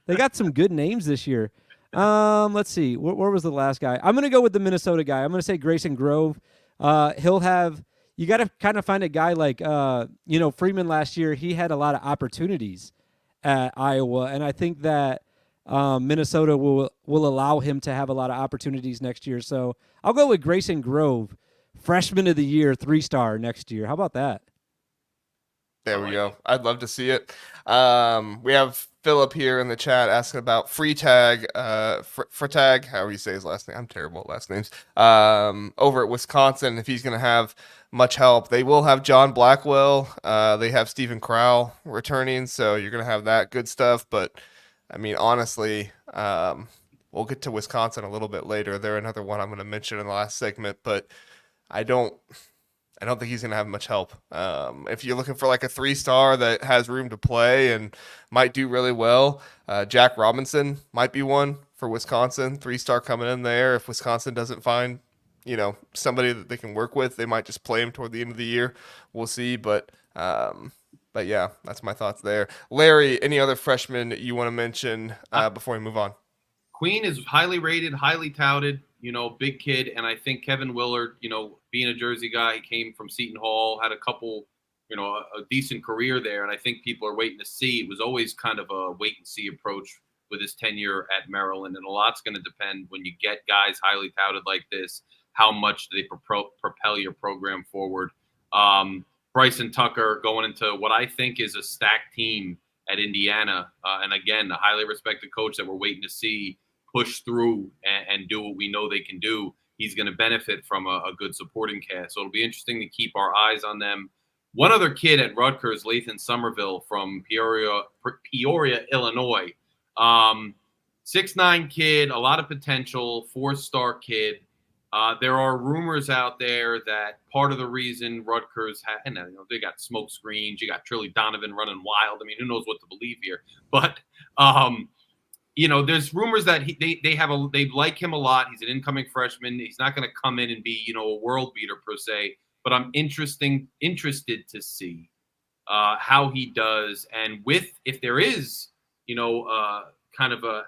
They got some good names this year. Let's see. Where was the last guy? I'm gonna go with the Minnesota guy. I'm gonna say Grayson Grove. He'll have. You got to kind of find a guy like Freeman last year. He had a lot of opportunities at Iowa, and I think that Minnesota will allow him to have a lot of opportunities next year. So I'll go with Grayson Grove, Freshman of the Year, 3-star next year. How about that? There we go. I'd love to see it. We have Philip here in the chat asking about Freitag, however you say his last name. I'm terrible at last names. Over at Wisconsin, if he's going to have much help. They will have John Blackwell. They have Stephen Crowell returning, so you're going to have that good stuff. But, I mean, honestly, we'll get to Wisconsin a little bit later. They're another one I'm going to mention in the last segment, but I don't think he's going to have much help. If you're looking for like a 3-star that has room to play and might do really well, Jack Robinson might be one for Wisconsin. 3-star coming in there. If Wisconsin doesn't find, somebody that they can work with, they might just play him toward the end of the year. We'll see. But yeah, that's my thoughts there. Larry, any other freshmen you want to mention before we move on? Queen is highly rated, highly touted, big kid. And I think Kevin Willard, being a Jersey guy, he came from Seton Hall, had a couple, a decent career there. And I think people are waiting to see. It was always kind of a wait and see approach with his tenure at Maryland. And a lot's going to depend when you get guys highly touted like this, how much do they propel your program forward. Bryson Tucker going into what I think is a stacked team at Indiana. And again, a highly respected coach that we're waiting to see push through and do what we know they can do. He's going to benefit from a good supporting cast. So it'll be interesting to keep our eyes on them. One other kid at Rutgers, Lathan Somerville from Peoria, Illinois. 6'9" kid, a lot of potential, 4-star kid. There are rumors out there that part of the reason Rutgers they got smoke screens, you got Trilly Donovan running wild. I mean, who knows what to believe here? But there's rumors that they like him a lot. He's an incoming freshman. He's not going to come in and be a world beater per se. But I'm interested to see how he does, and if there is kind of a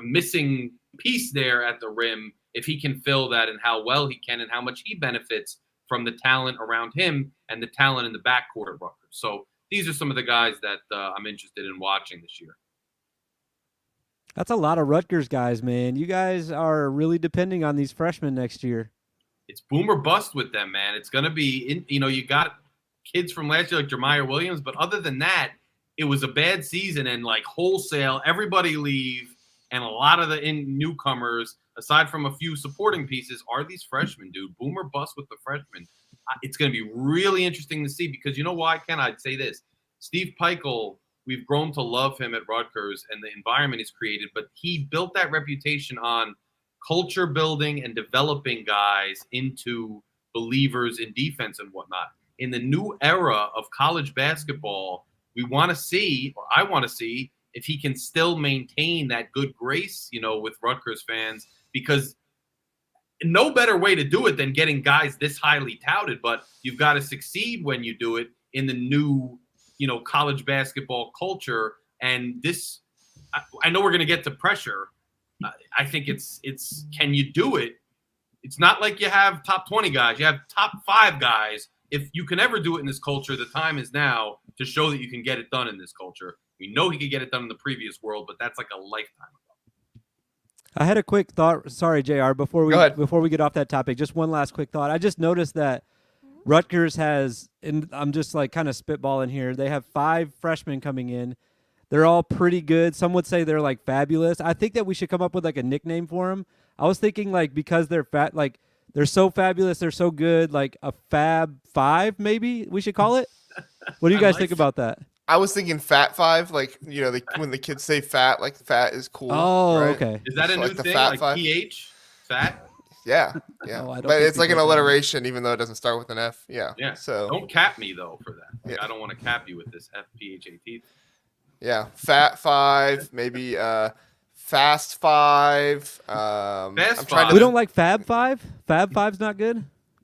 missing piece there at the rim, if he can fill that and how well he can and how much he benefits from the talent around him and the talent in the backcourt of Rutgers. So these are some of the guys that I'm interested in watching this year. That's a lot of Rutgers guys, man. You guys are really depending on these freshmen next year. It's boom or bust with them, man. It's going to be, you got kids from last year like Jeremiah Williams, but other than that, it was a bad season and like wholesale, everybody leave, and a lot of the newcomers, aside from a few supporting pieces, are these freshmen, dude. Boom or bust with the freshmen. It's going to be really interesting to see because you know why, Ken? I'd say this. Steve Peichel, we've grown to love him at Rutgers and the environment he's created, but he built that reputation on culture building and developing guys into believers in defense and whatnot. In the new era of college basketball, we want to see, or I want to see, if he can still maintain that good grace, with Rutgers fans, because no better way to do it than getting guys this highly touted, but you've got to succeed when you do it in the new, college basketball culture. And this, I know we're going to get to pressure. I think it's can you do it? It's not like you have top 20 guys. You have top 5 guys. If you can ever do it in this culture, the time is now to show that you can get it done in this culture. We know he could get it done in the previous world, but that's like a lifetime ago. I had a quick thought. Sorry, JR, before we get off that topic, just one last quick thought. I just noticed that Rutgers has, and I'm just like kind of spitballing here, they have 5 freshmen coming in. They're all pretty good. Some would say they're like fabulous. I think that we should come up with like a nickname for them. I was thinking like because they're they're so fabulous, they're so good, like a Fab 5 maybe we should call it. What do you guys think about that? I was thinking Fat 5, like, when the kids say fat, like fat is cool. Oh, right? okay. Is that a new like the thing? Fat Like 5? PH? Fat? Yeah. Oh, I don't but think it's like an people do. alliteration, even though it doesn't start with an F. Yeah. Yeah. So Don't cap me, though, for that. Like, Yeah. I don't want to cap you with this FPHAT. yeah, Fat 5, maybe Fast 5. I'm Fast trying to. We don't like Fab 5? Fab 5's not good?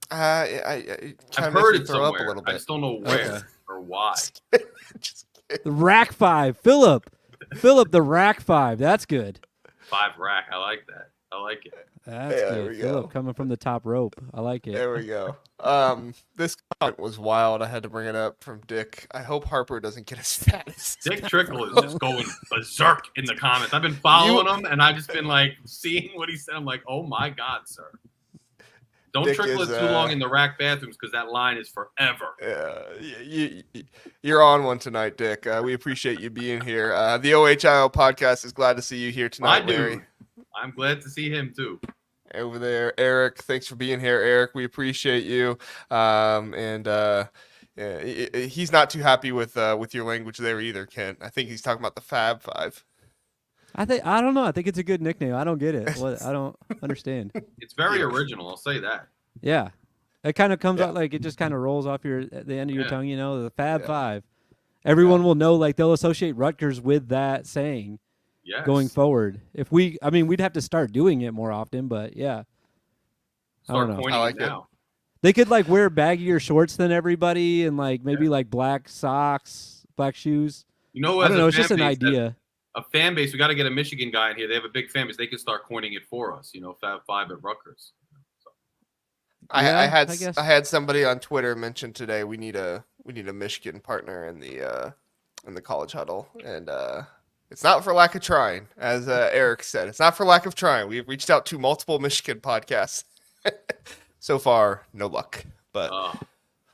I I've kind of heard makes me it throw up a somewhere. little I bit. just don't know where Okay. or why. Just The Rack 5. Philip, the Rack 5. That's good. 5 rack. I like that. I like it. That's Yeah, there good. we Philip go. coming from the top rope. I like it. There we go. This comment was wild. I had to bring it up from Dick. I hope Harper doesn't get as fat as Dick Trickle is just going berserk in the comments. I've been following him, and I've just been like seeing what he said. I'm like, oh my God, sir. Don't Dick trickle is, it too long in the rack bathrooms because that line is forever. You're on one tonight, Dick. We appreciate you being here. The OHIO podcast is glad to see you here tonight, I do. Larry. I'm glad to see him too. Over there, Eric. Thanks for being here, Eric. We appreciate you. He's not too happy with your language there either, Kent. I think he's talking about the Fab 5. I don't know. I think it's a good nickname. I don't get it. I don't understand. It's very original. I'll say that. Yeah. It kind of comes out like it just kind of rolls off at the end of your tongue, the Fab 5. Everyone will know, like they'll associate Rutgers with that saying going forward. We'd have to start doing it more often, but yeah. Start I don't know. pointing I like it now. They could like wear baggier shorts than everybody and like maybe like black socks, black shoes. You know, I don't know. It's just an idea. A fan base. We got to get a Michigan guy in here. They have a big fan base. They can start coining it for us. Fab 5 at Rutgers. So. I guess. had somebody on Twitter mention today we need a Michigan partner in the College Huddle, and it's not for lack of trying, as Eric said. It's not for lack of trying. We've reached out to multiple Michigan podcasts. So far, no luck, but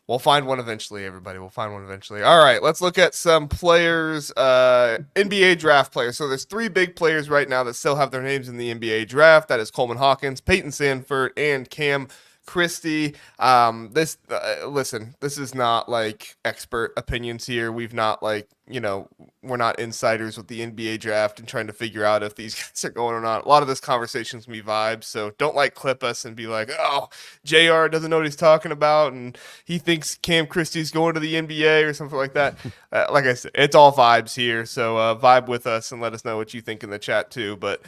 we'll find one eventually, everybody. We'll find one eventually. All right, let's look at some players, NBA draft players. So there's 3 big players right now that still have their names in the NBA draft. That is Coleman Hawkins, Peyton Sandfort, and Cam Christie. Listen, this is not like expert opinions here. We've not we're not insiders with the NBA draft and trying to figure out if these guys are going or not. A lot of this conversation is me vibes, so don't clip us and be like, oh, JR doesn't know what he's talking about and he thinks Cam Christie's going to the NBA or something like that. Like I said, it's all vibes here, so vibe with us and let us know what you think in the chat too. But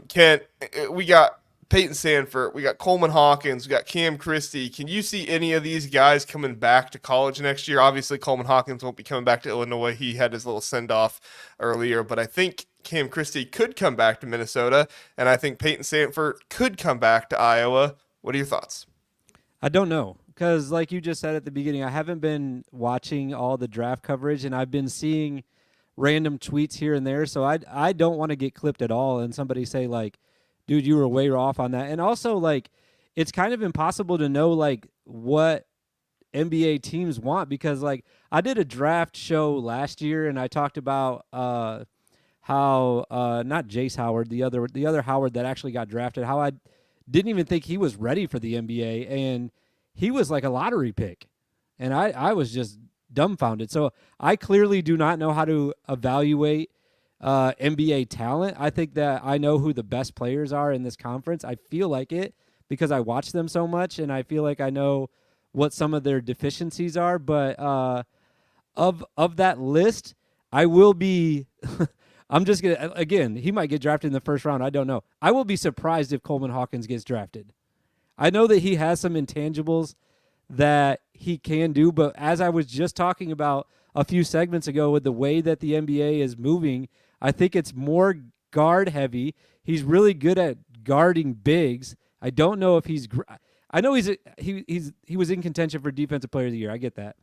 Kent, we got Peyton Sandfort, we got Coleman Hawkins, we got Cam Christie. Can you see any of these guys coming back to college next year? Obviously, Coleman Hawkins won't be coming back to Illinois. He had his little send-off earlier, but I think Cam Christie could come back to Minnesota, and I think Peyton Sandfort could come back to Iowa. What are your thoughts? I don't know, because like you just said at the beginning, I haven't been watching all the draft coverage, and I've been seeing random tweets here and there, so I don't want to get clipped at all and somebody say like, dude, you were way off on that. And also, like, it's kind of impossible to know, like, what NBA teams want because, like, I did a draft show last year and I talked about how not Jace Howard, the other Howard that actually got drafted, how I didn't even think he was ready for the NBA, and he was like a lottery pick. And I was just dumbfounded. So I clearly do not know how to evaluate NBA talent. I think that I know who the best players are in this conference. I feel like it because I watch them so much, and I feel like I know what some of their deficiencies are. But of that list, I will be. I'm just gonna again. He might get drafted in the first round. I don't know. I will be surprised if Coleman Hawkins gets drafted. I know that he has some intangibles that he can do, but as I was just talking about a few segments ago with the way that the NBA is moving, I think it's more guard heavy. He's really good at guarding bigs. I don't know if he's. I know he was in contention for Defensive Player of the Year. I get that.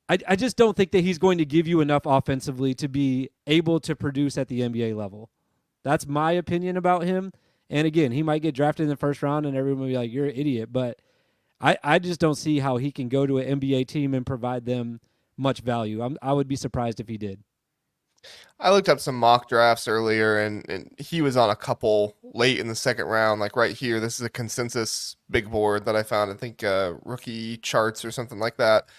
I just don't think that he's going to give you enough offensively to be able to produce at the NBA level. That's my opinion about him. And again, he might get drafted in the first round, and everyone will be like, "You're an idiot." But I just don't see how he can go to an NBA team and provide them much value. I would be surprised if he did. I looked up some mock drafts earlier, and he was on a couple late in the second round, like right here. This is a consensus big board that I found. I think rookie charts or something like that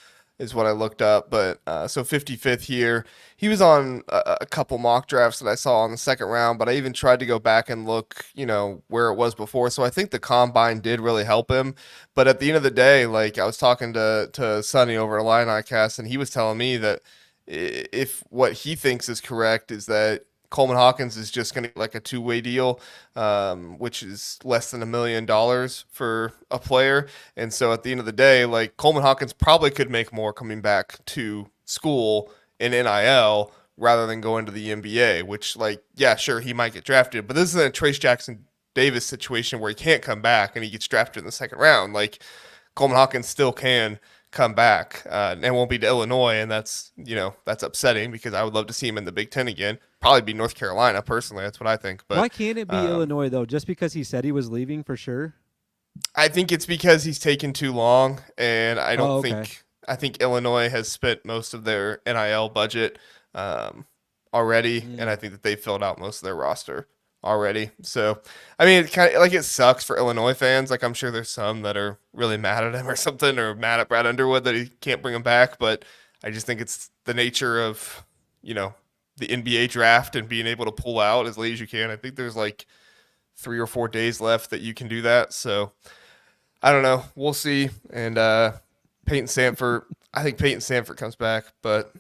is what I looked up. But so 55th here. He was on a couple mock drafts that I saw in the second round, but I even tried to go back and look, where it was before. So I think the combine did really help him. But at the end of the day, like I was talking to Sonny over at Illini Cast, and he was telling me that if what he thinks is correct is that Coleman Hawkins is just going to get like a two-way deal, which is less than $1 million for a player. And so at the end of the day, like Coleman Hawkins probably could make more coming back to school in NIL rather than going to the NBA, which yeah, sure, he might get drafted, but this isn't a Trace Jackson Davis situation where he can't come back and he gets drafted in the second round. Like Coleman Hawkins still can come back and won't be to Illinois, and that's upsetting because I would love to see him in the Big Ten again. Probably be North Carolina personally. That's what I think. But why can't it be Illinois though? Just because he said he was leaving for sure? I think it's because he's taken too long, and I don't think I think Illinois has spent most of their NIL budget already, and I think that they filled out most of their roster already. So, I mean, it kind of it sucks for Illinois fans. Like I'm sure there's some that are really mad at him or something, or mad at Brad Underwood that he can't bring him back. But I just think it's the nature of the NBA draft and being able to pull out as late as you can. I think there's 3 or 4 days left that you can do that. So I don't know. We'll see. And Peyton Sanford, I think Peyton Sanford comes back, but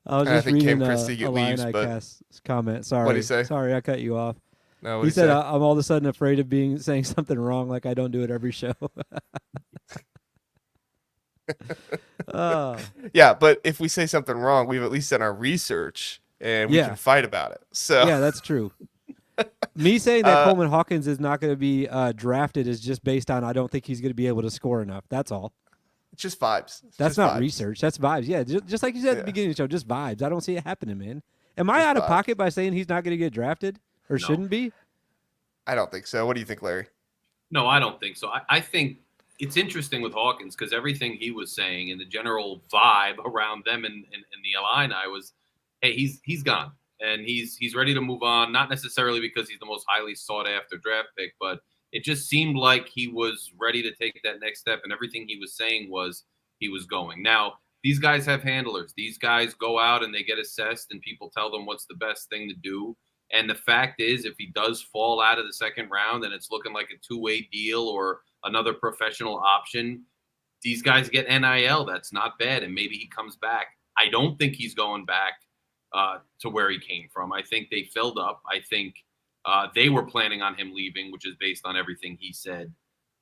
I was just reading Cast's comment. Sorry. What'd he say? Sorry, I cut you off. No, he said, I'm all of a sudden afraid of saying something wrong, like I don't do it every show. Yeah, but if we say something wrong, we've at least done our research and we can fight about it. So yeah, that's true. Me saying that Coleman Hawkins is not going to be drafted is just based on I don't think he's going to be able to score enough. That's all. It's just vibes. That's not research. That's vibes. Yeah, just like you said at the beginning of the show, just vibes. I don't see it happening, man. Am I out of pocket by saying he's not going to get drafted or shouldn't be? I don't think so. What do you think, Larry? No, I don't think so. I think it's interesting with Hawkins because everything he was saying and the general vibe around them in the Illini was, hey, he's gone and he's ready to move on. Not necessarily because he's the most highly sought after draft pick, but it just seemed like he was ready to take that next step. And everything he was saying was he was going. Now, these guys have handlers. These guys go out and they get assessed and people tell them what's the best thing to do. And the fact is, if he does fall out of the second round and it's looking like a two-way deal or another professional option, these guys get NIL. That's not bad. And maybe he comes back. I don't think he's going back to where he came from. I think they filled up. I think they were planning on him leaving, which is based on everything he said.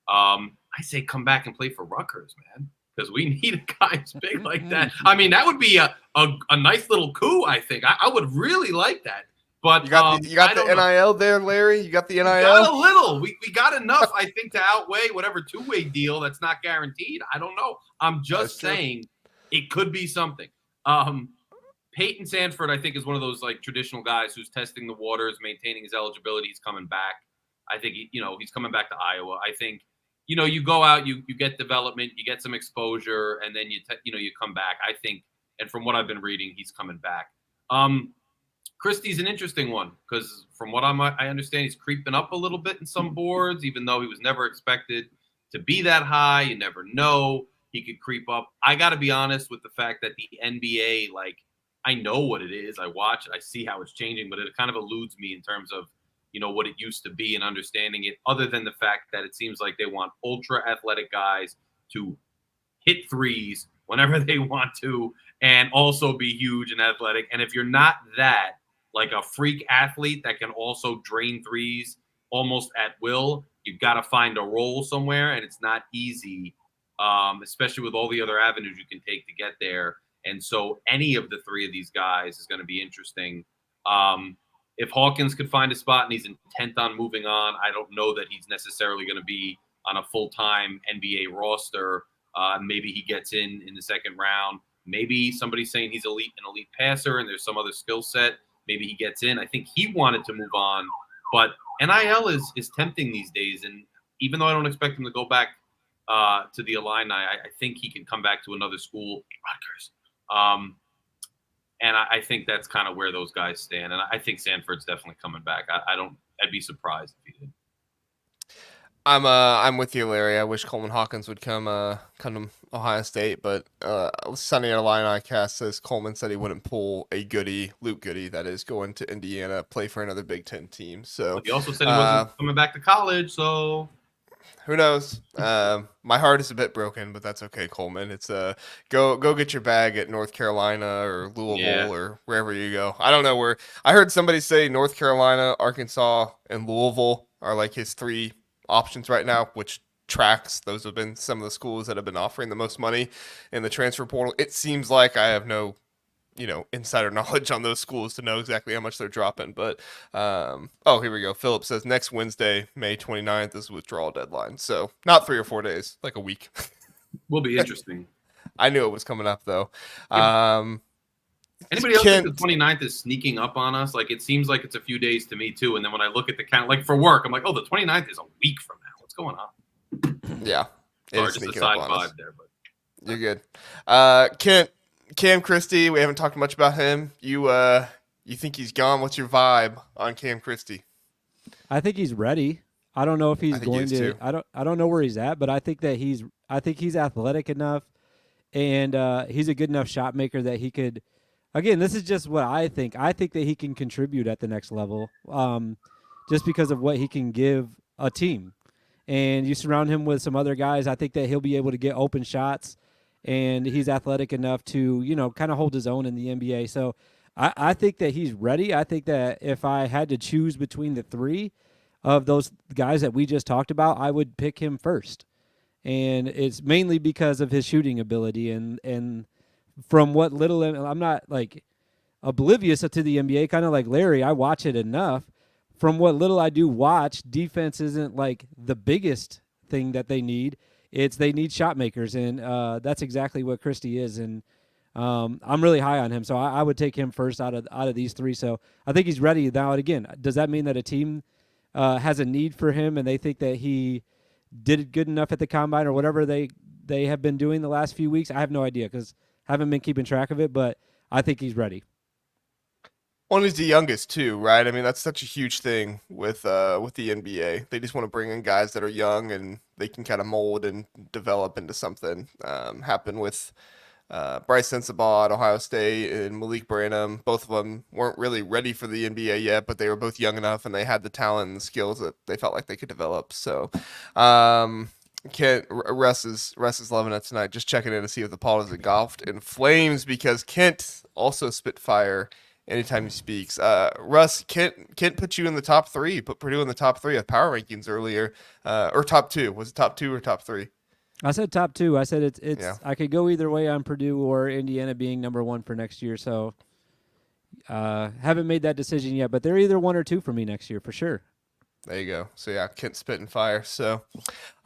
I say come back and play for Rutgers, man, because we need a guy as big like that. I mean, that would be a nice little coup, I think. I would really like that. But you got the NIL there, Larry? You got the NIL? We got a little. We got enough, I think, to outweigh whatever two-way deal that's not guaranteed. I don't know. I'm just saying it could be something. Peyton Sanford, I think, is one of those traditional guys who's testing the waters, maintaining his eligibility. He's coming back. I think he's coming back to Iowa. I think you go out, you get development, you get some exposure, and then you come back. I think, and from what I've been reading, he's coming back. Christie's an interesting one because from what I understand, he's creeping up a little bit in some boards, even though he was never expected to be that high. You never know. he could creep up. I got to be honest with the fact that the NBA, like, I know what it is. I watch it. I see how it's changing, but it kind of eludes me in terms of, what it used to be and understanding it, other than the fact that it seems like they want ultra athletic guys to hit threes whenever they want to and also be huge and athletic. And if you're not that, like a freak athlete that can also drain threes almost at will, you've got to find a role somewhere, and it's not easy, especially with all the other avenues you can take to get there. And so any of the three of these guys is going to be interesting. If Hawkins could find a spot and he's intent on moving on, I don't know that he's necessarily going to be on a full-time NBA roster. Maybe he gets in the second round. Maybe somebody's saying he's an elite passer and there's some other skill set. Maybe he gets in. I think he wanted to move on, but NIL is tempting these days. And even though I don't expect him to go back to the Illini, I think he can come back to another school, Rutgers. And I think that's kind of where those guys stand. And I think Sanford's definitely coming back. I'd be surprised if he did. I'm with you, Larry. I wish Coleman Hawkins would come to Ohio State, but Sunny Illini cast says Coleman said he wouldn't pull a Luke Goody, that is, going to Indiana, play for another Big Ten team. So but he also said he wasn't coming back to college, so who knows? My heart is a bit broken, but that's okay, Coleman. It's go get your bag at North Carolina or Louisville or wherever you go. I don't know where. I heard somebody say North Carolina, Arkansas, and Louisville are like his three options right now, which tracks. Those have been some of the schools that have been offering the most money in the transfer portal. It seems like I have no insider knowledge on those schools to know exactly how much they're dropping, but here we go. Philip says next Wednesday, May 29th is withdrawal deadline, so not 3 or 4 days, like a week. Will be interesting. I knew it was coming up though. Anybody else think the 29th is sneaking up on us? Like, it seems like it's a few days to me too. And then when I look at the count, like for work, I'm like, oh, the 29th is a week from now. What's going on? Yeah. Sorry, just a side vibe there, but you're good. Cam Christie, we haven't talked much about him. You think he's gone? What's your vibe on Cam Christie? I think he's ready. I don't know if he's going to. I don't know where he's at, but I think he's athletic enough, and he's a good enough shot maker that he could. Again, this is just what I think. I think that he can contribute at the next level, just because of what he can give a team. And you surround him with some other guys, I think that he'll be able to get open shots, and he's athletic enough to, kind of hold his own in the NBA. So I think that he's ready. I think that if I had to choose between the three of those guys that we just talked about, I would pick him first. And it's mainly because of his shooting ability and from what little, I'm not like oblivious to the NBA, kind of like Larry, I watch it enough. From what little I do watch, defense isn't like the biggest thing that they need. They need shot makers, and that's exactly what Christie is. And I'm really high on him, so I would take him first out of these three. So I think he's ready now. And again, does that mean that a team has a need for him and they think that he did good enough at the combine or whatever they have been doing the last few weeks? I have no idea because I haven't been keeping track of it, but I think he's ready. Well, he's the youngest too, right? I mean, that's such a huge thing with the NBA. They just want to bring in guys that are young and they can kind of mold and develop into something. Happened with Bryce Sensabaugh at Ohio State and Malik Branham. Both of them weren't really ready for the NBA yet, but they were both young enough and they had the talent and the skills that they felt like they could develop. So, Russ is loving it tonight. Just checking in to see if the Paul is engulfed in flames because Kent also spit fire anytime he speaks. Russ, Kent put you in the top three. Put Purdue in the top three of power rankings earlier, or top two. Was it top two or top three? I said top two. I said it's. Yeah. I could go either way on Purdue or Indiana being number one for next year. So haven't made that decision yet, but they're either one or two for me next year for sure. There you go. So, yeah, Kent spitting fire. So,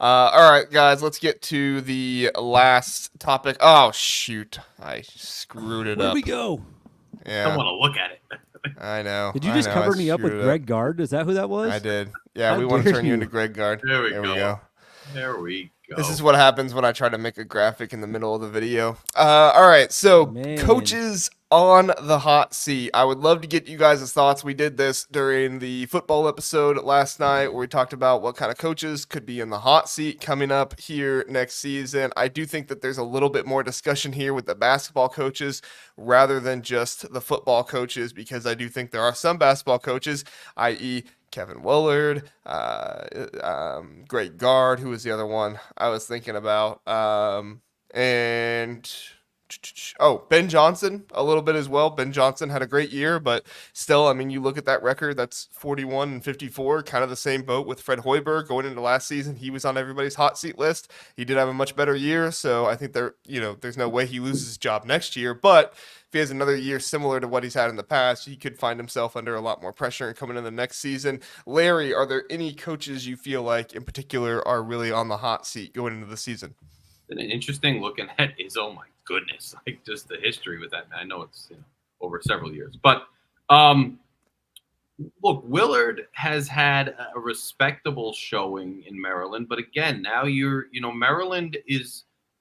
all right, guys, let's get to the last topic. Oh, shoot. I screwed it up. Where'd we go? Yeah. I don't want to look at it. I know. Did you just cover me up with Greg Gard? Is that who that was? I did. Yeah, we want to turn you into Greg Gard. There we go. There we go. This is what happens when I try to make a graphic in the middle of the video. All right, so Man. coaches on the hot seat. I would love to get you guys' thoughts. We did this during the football episode last night where we talked about what kind of coaches could be in the hot seat coming up here next season. I do think that there's a little bit more discussion here with the basketball coaches rather than just the football coaches, because I do think there are some basketball coaches, i.e., Kevin Willard, great guard. Who was the other one I was thinking about? And Ben Johnson a little bit as well. Ben Johnson had a great year, but still, I mean, you look at that record, that's 41-54, kind of the same boat with Fred Hoiberg going into last season. He was on everybody's hot seat list. He did have a much better year, so I think there's no way he loses his job next year, but if he has another year similar to what he's had in the past, he could find himself under a lot more pressure and coming in the next season. Larry, are there any coaches you feel like in particular are really on the hot seat going into the season? And an interesting looking at is, oh my goodness, like just the history with that man. I know it's over several years, but look, Willard has had a respectable showing in Maryland, but again, now Maryland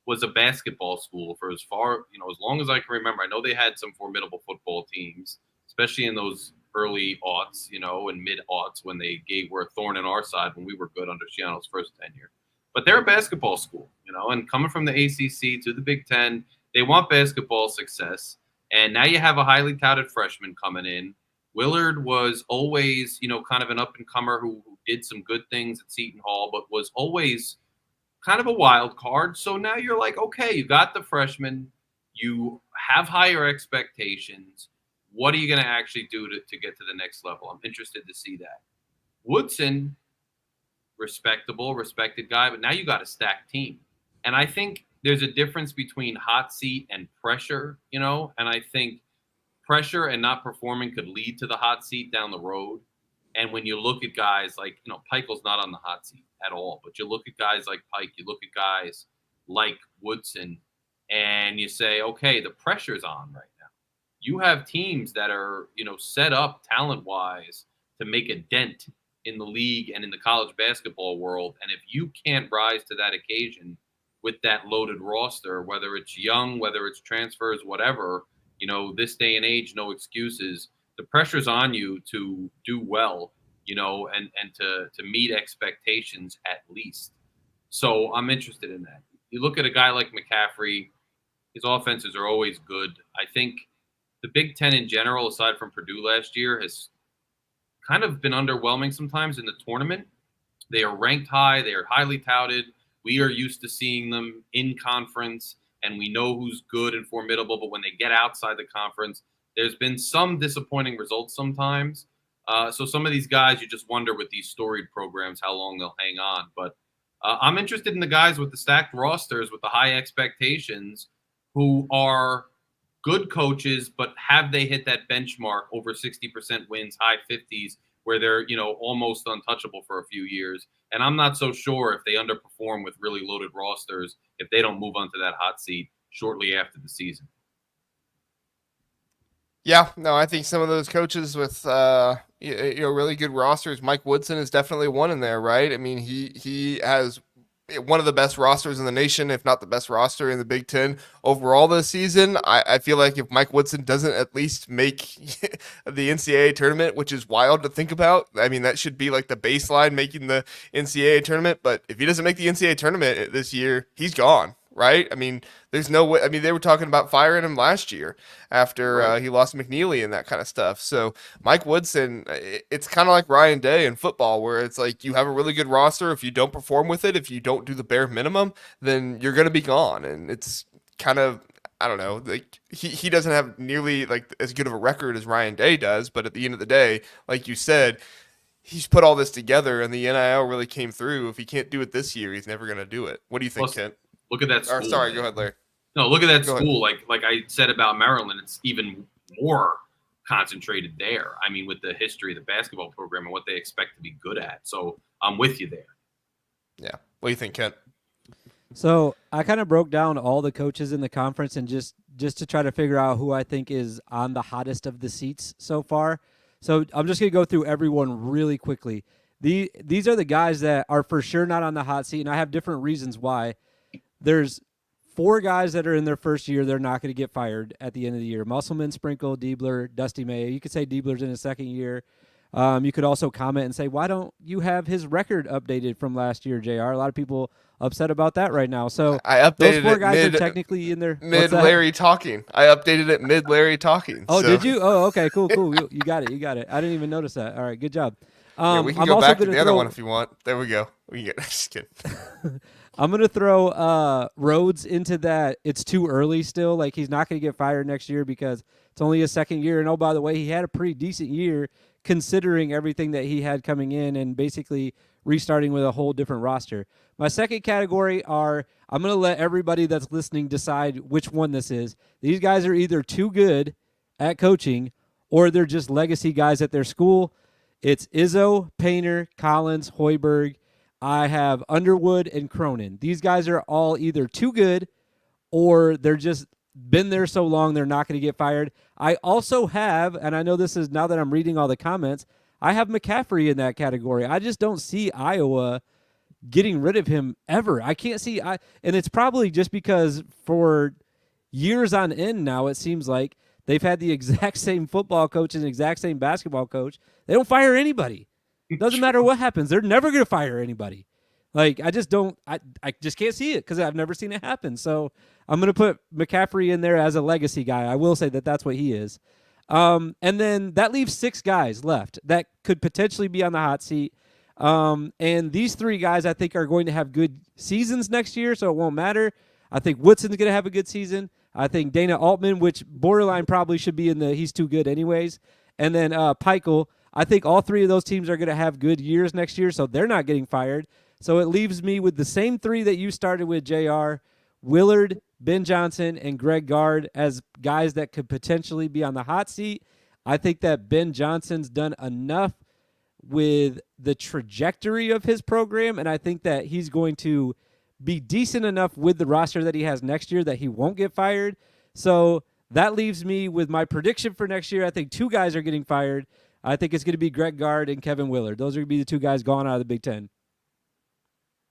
was a basketball school for as long as I can remember. I know they had some formidable football teams, especially in those early aughts, and mid aughts when they were a thorn in our side when we were good under Schiano's first tenure. But they're a basketball school, and coming from the ACC to the Big Ten, they want basketball success. And now you have a highly touted freshman coming in. Willard was always, kind of an up-and-comer who did some good things at Seton Hall, but was always kind of a wild card. So now you're like, okay, you got the freshman. You have higher expectations. What are you going to actually do to get to the next level? I'm interested to see that. Woodson, respected guy, but now you got a stacked team. And I think there's a difference between hot seat and pressure, and I think pressure and not performing could lead to the hot seat down the road. And when you look at guys like, Pikel's not on the hot seat at all, but you look at guys like Pike, you look at guys like Woodson, and you say, okay, the pressure's on right now. You have teams that are, set up talent-wise to make a dent in the league and in the college basketball world. And if you can't rise to that occasion with that loaded roster, whether it's young, whether it's transfers, whatever, this day and age, no excuses. The pressure's on you to do well, and to meet expectations at least. So I'm interested in that. You look at a guy like McCaffrey, his offenses are always good. I think the Big Ten in general, aside from Purdue last year, has kind of been underwhelming sometimes in the tournament. They are ranked high. They are highly touted. We are used to seeing them in conference, and we know who's good and formidable. But when they get outside the conference, there's been some disappointing results sometimes. So some of these guys, you just wonder with these storied programs how long they'll hang on. But I'm interested in the guys with the stacked rosters, with the high expectations, who are good coaches, but have they hit that benchmark over 60% wins, high 50s, where they're, almost untouchable for a few years. And I'm not so sure if they underperform with really loaded rosters, if they don't move onto that hot seat shortly after the season. Yeah, no, I think some of those coaches with really good rosters, Mike Woodson is definitely one in there, right? I mean, he has one of the best rosters in the nation, if not the best roster in the Big Ten overall this season. I feel like if Mike Woodson doesn't at least make the NCAA tournament, which is wild to think about, I mean, that should be like the baseline, making the NCAA tournament. But if he doesn't make the NCAA tournament this year, he's gone. Right? I mean, there's no way. I mean, they were talking about firing him last year after he lost McNeely and that kind of stuff. So Mike Woodson, it's kind of like Ryan Day in football, where it's like you have a really good roster. If you don't perform with it, if you don't do the bare minimum, then you're going to be gone. And it's kind of, I don't know, like he doesn't have nearly like as good of a record as Ryan Day does. But at the end of the day, like you said, he's put all this together, and the NIL really came through. If he can't do it this year, he's never going to do it. What do you think, Kent? Look at that school. Sorry, go ahead, Larry. No, look at that school. Like I said about Maryland, it's even more concentrated there. I mean, with the history of the basketball program and what they expect to be good at. So I'm with you there. Yeah. What do you think, Kent? So I kind of broke down all the coaches in the conference and just to try to figure out who I think is on the hottest of the seats so far. So I'm just going to go through everyone really quickly. These are the guys that are for sure not on the hot seat, and I have different reasons why. There's 4 guys that are in their first year. They're not going to get fired at the end of the year. Musselman, Sprinkle, Diebler, Dusty May. You could say Diebler's in his second year. You could also comment and say, why don't you have his record updated from last year, JR? A lot of people upset about that right now. So I updated those 4 it guys are technically in their mid Larry talking. I updated it mid Larry talking. Oh, so. did you? Oh, okay, cool. You got it. I didn't even notice that. All right, good job. Yeah, we can I'm go also back to gonna the other throw- one if you want. There we go. Just kidding. I'm going to throw Rhodes into that. It's too early still. Like, he's not going to get fired next year because it's only his second year. And, oh, by the way, he had a pretty decent year considering everything that he had coming in and basically restarting with a whole different roster. My second category are I'm going to let everybody that's listening decide which one this is. These guys are either too good at coaching or they're just legacy guys at their school. It's Izzo, Painter, Collins, Hoiberg. I have Underwood and Cronin. These guys are all either too good or they're just been there so long they're not going to get fired. I also have, and I know this is now that I'm reading all the comments, I have McCaffrey in that category. I just don't see Iowa getting rid of him ever. I can't see, and it's probably just because for years on end now it seems like they've had the exact same football coach and the exact same basketball coach. They don't fire anybody. Doesn't matter what happens. They're never going to fire anybody. Like, I just don't – I just can't see it because I've never seen it happen. So I'm going to put McCaffrey in there as a legacy guy. I will say that that's what he is. And then that leaves 6 guys left that could potentially be on the hot seat. And these 3 guys I think are going to have good seasons next year, so it won't matter. I think Woodson's going to have a good season. I think Dana Altman, which borderline probably should be in the he's too good anyways. And then Peichel. I think all 3 of those teams are going to have good years next year, so they're not getting fired. So it leaves me with the same 3 that you started with, JR, Willard, Ben Johnson, and Greg Gard as guys that could potentially be on the hot seat. I think that Ben Johnson's done enough with the trajectory of his program, and I think that he's going to be decent enough with the roster that he has next year that he won't get fired. So that leaves me with my prediction for next year. I think 2 guys are getting fired. I think it's going to be Greg Gard and Kevin Willard. Those are going to be the 2 guys gone out of the Big Ten.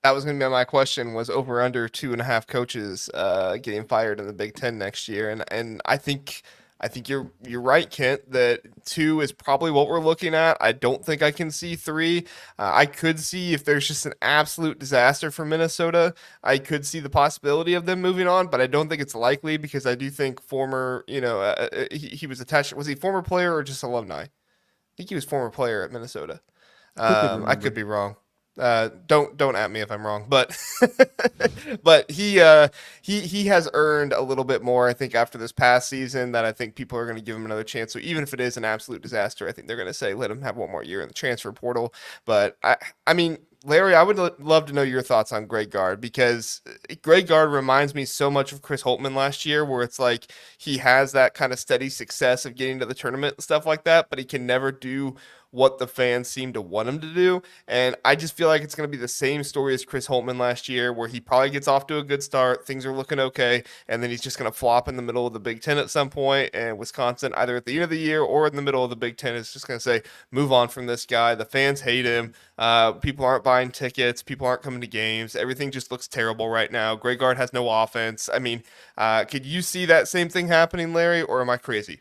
That was going to be my question, was over under 2.5 coaches getting fired in the Big Ten next year. And I think you're right, Kent, that 2 is probably what we're looking at. I don't think I can see 3. I could see if there's just an absolute disaster for Minnesota, I could see the possibility of them moving on, but I don't think it's likely because I do think former, he was attached. Was he former player or just alumni? I think he was former player at Minnesota. I could be wrong. Don't at me if I'm wrong, but but he has earned a little bit more, I think, after this past season that I think people are going to give him another chance. So even if it is an absolute disaster, I think they're going to say let him have one more year in the transfer portal. But I mean, Larry, I would love to know your thoughts on Greg Gard because Greg Gard reminds me so much of Chris Holtmann last year, where it's like he has that kind of steady success of getting to the tournament and stuff like that, but he can never do what the fans seem to want him to do. And I just feel like it's going to be the same story as Chris Holtmann last year, where he probably gets off to a good start, things are looking okay, and then he's just going to flop in the middle of the Big Ten at some point, and Wisconsin, either at the end of the year or in the middle of the Big Ten, is just going to say, move on from this guy. The fans hate him. People aren't buying tickets. People aren't coming to games. Everything just looks terrible right now. Greg Gard has no offense. I mean, could you see that same thing happening, Larry, or am I crazy?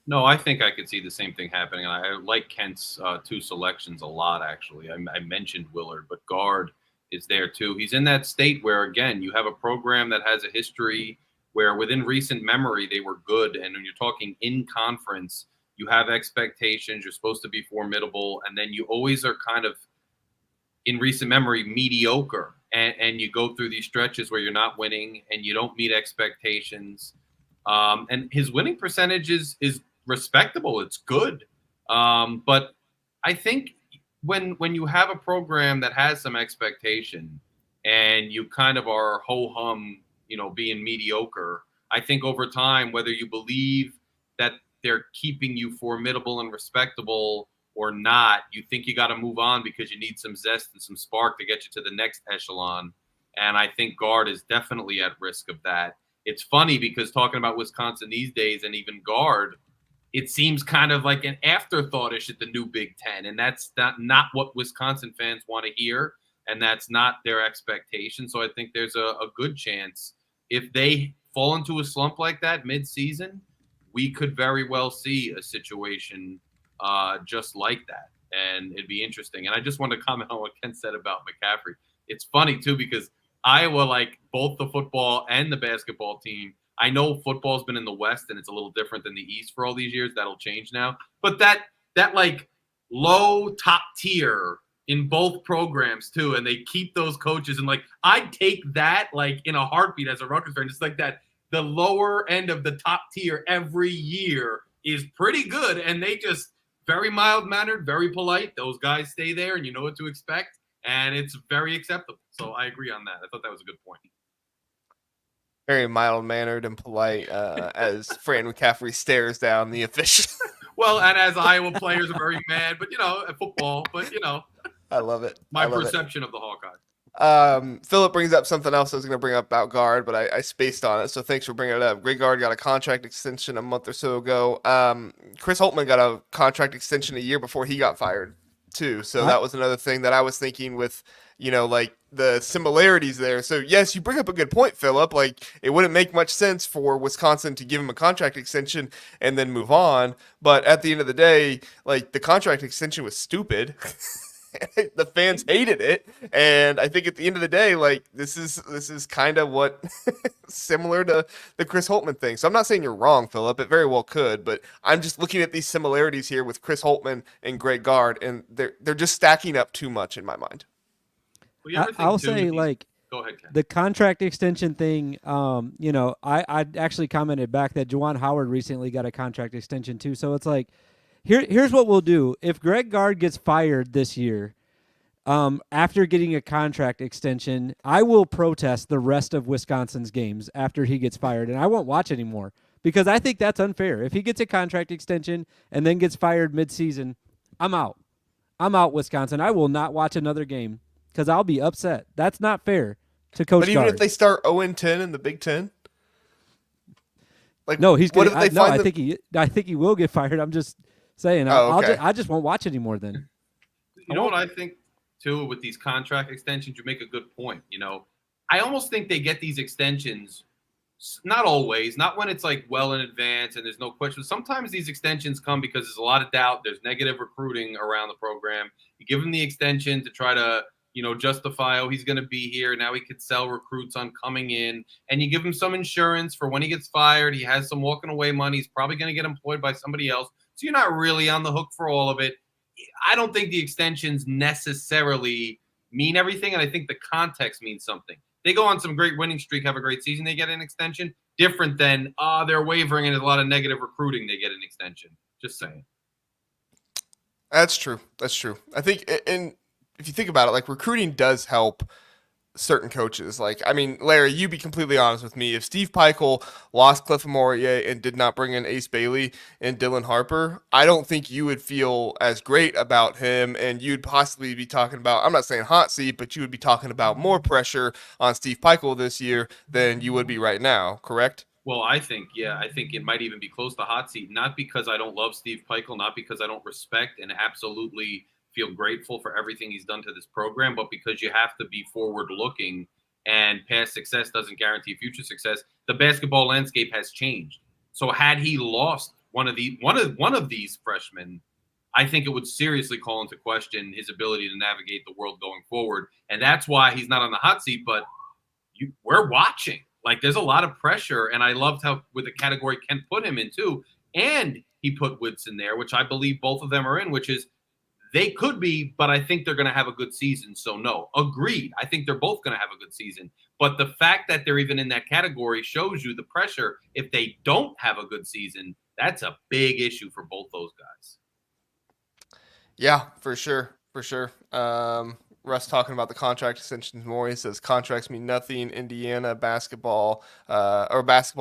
No, I think I could see the same thing happening. I like Kent's 2 selections a lot, actually. I mentioned Willard, but Gard is there too. He's in that state where, again, you have a program that has a history where within recent memory they were good. And when you're talking in conference, you have expectations. You're supposed to be formidable. And then you always are kind of, in recent memory, mediocre. And you go through these stretches where you're not winning and you don't meet expectations. And his winning percentage is respectable. It's good. But I think when you have a program that has some expectation and you kind of are ho-hum, being mediocre, I think over time, whether you believe that they're keeping you formidable and respectable or not, you think you got to move on because you need some zest and some spark to get you to the next echelon. And I think Gard is definitely at risk of that. It's funny because talking about Wisconsin these days and even Gard, it seems kind of like an afterthought-ish at the new Big Ten, and that's not what Wisconsin fans want to hear, and that's not their expectation. So I think there's a good chance if they fall into a slump like that mid-season, we could very well see a situation just like that, and it'd be interesting. And I just want to comment on what Ken said about McCaffrey. It's funny, too, because Iowa, like both the football and the basketball team, I know football's been in the West and it's a little different than the East for all these years. That'll change now. But that like low top tier in both programs too, and they keep those coaches, and like I'd take that like in a heartbeat as a Rutgers fan. Just like that, the lower end of the top tier every year is pretty good, and they just very mild mannered, very polite. Those guys stay there, and you know what to expect, and it's very acceptable. So I agree on that. I thought that was a good point. Very mild-mannered and polite as Fran McCaffrey stares down the official. Well, and as Iowa players are very mad, but at football, but I love it. My I love perception of the Hawkeye. Philip brings up something else I was going to bring up about guard, but I spaced on it, so thanks for bringing it up. Greg Gard got a contract extension a month or so ago. Chris Holtmann got a contract extension a year before he got fired, too. So that was another thing that I was thinking with, like the similarities there. So, yes, you bring up a good point, Philip. Like, it wouldn't make much sense for Wisconsin to give him a contract extension and then move on. But at the end of the day, like, the contract extension was stupid. The fans hated it, and I think at the end of the day, like this is kind of what similar to the Chris Holtmann thing. So I'm not saying you're wrong, Philip. It very well could, but I'm just looking at these similarities here with Chris Holtmann and Greg Gard, and they're just stacking up too much in my mind. Well, I'll say like go ahead, Ken. The contract extension thing. I actually commented back that Juwan Howard recently got a contract extension too. So it's like. Here's what we'll do. If Greg Gard gets fired this year, after getting a contract extension, I will protest the rest of Wisconsin's games after he gets fired, and I won't watch anymore because I think that's unfair. If he gets a contract extension and then gets fired midseason, I'm out. I'm out, Wisconsin. I will not watch another game because I'll be upset. That's not fair to Coach But even Gard. if they start 0-10 in the Big Ten? Like, No, he's what going if they I think he will get fired. I'm just saying, okay. I just won't watch anymore then. You know what I think, too, with these contract extensions? You make a good point. I almost think they get these extensions, not always, not when it's like well in advance and there's no question. Sometimes these extensions come because there's a lot of doubt. There's negative recruiting around the program. You give him the extension to try to, justify, he's going to be here. Now he could sell recruits on coming in. And you give him some insurance for when he gets fired. He has some walking away money. He's probably going to get employed by somebody else. So you're not really on the hook for all of it. I don't think the extensions necessarily mean everything, and I think the context means something. They go on some great winning streak, have a great season, they get an extension. Different than, they're wavering and there's a lot of negative recruiting, they get an extension. Just saying. That's true. I think, and if you think about it, like recruiting does help certain coaches. Like, I mean, Larry, you be completely honest with me. If Steve Peichel lost Cliff Amoria and did not bring in Ace Bailey and Dylan Harper, I don't think you would feel as great about him, and you'd possibly be talking about, I'm not saying hot seat, but you would be talking about more pressure on Steve Peichel this year than you would be right now, correct? Well, I think it might even be close to hot seat, not because I don't love Steve Peichel, not because I don't respect and absolutely feel grateful for everything he's done to this program, but because you have to be forward looking, and past success doesn't guarantee future success. The basketball landscape has changed. So had he lost one of these freshmen, I think it would seriously call into question his ability to navigate the world going forward. And that's why he's not on the hot seat, but we're watching. Like, there's a lot of pressure, and I loved how with the category Ken put him in too, and he put Woods in there, which I believe both of them are in, which is they could be, but I think they're going to have a good season. So, no, agreed. I think they're both going to have a good season. But the fact that they're even in that category shows you the pressure. If they don't have a good season, that's a big issue for both those guys. Yeah, for sure. Russ talking about the contract extensions more. He says contracts mean nothing. Indiana basketball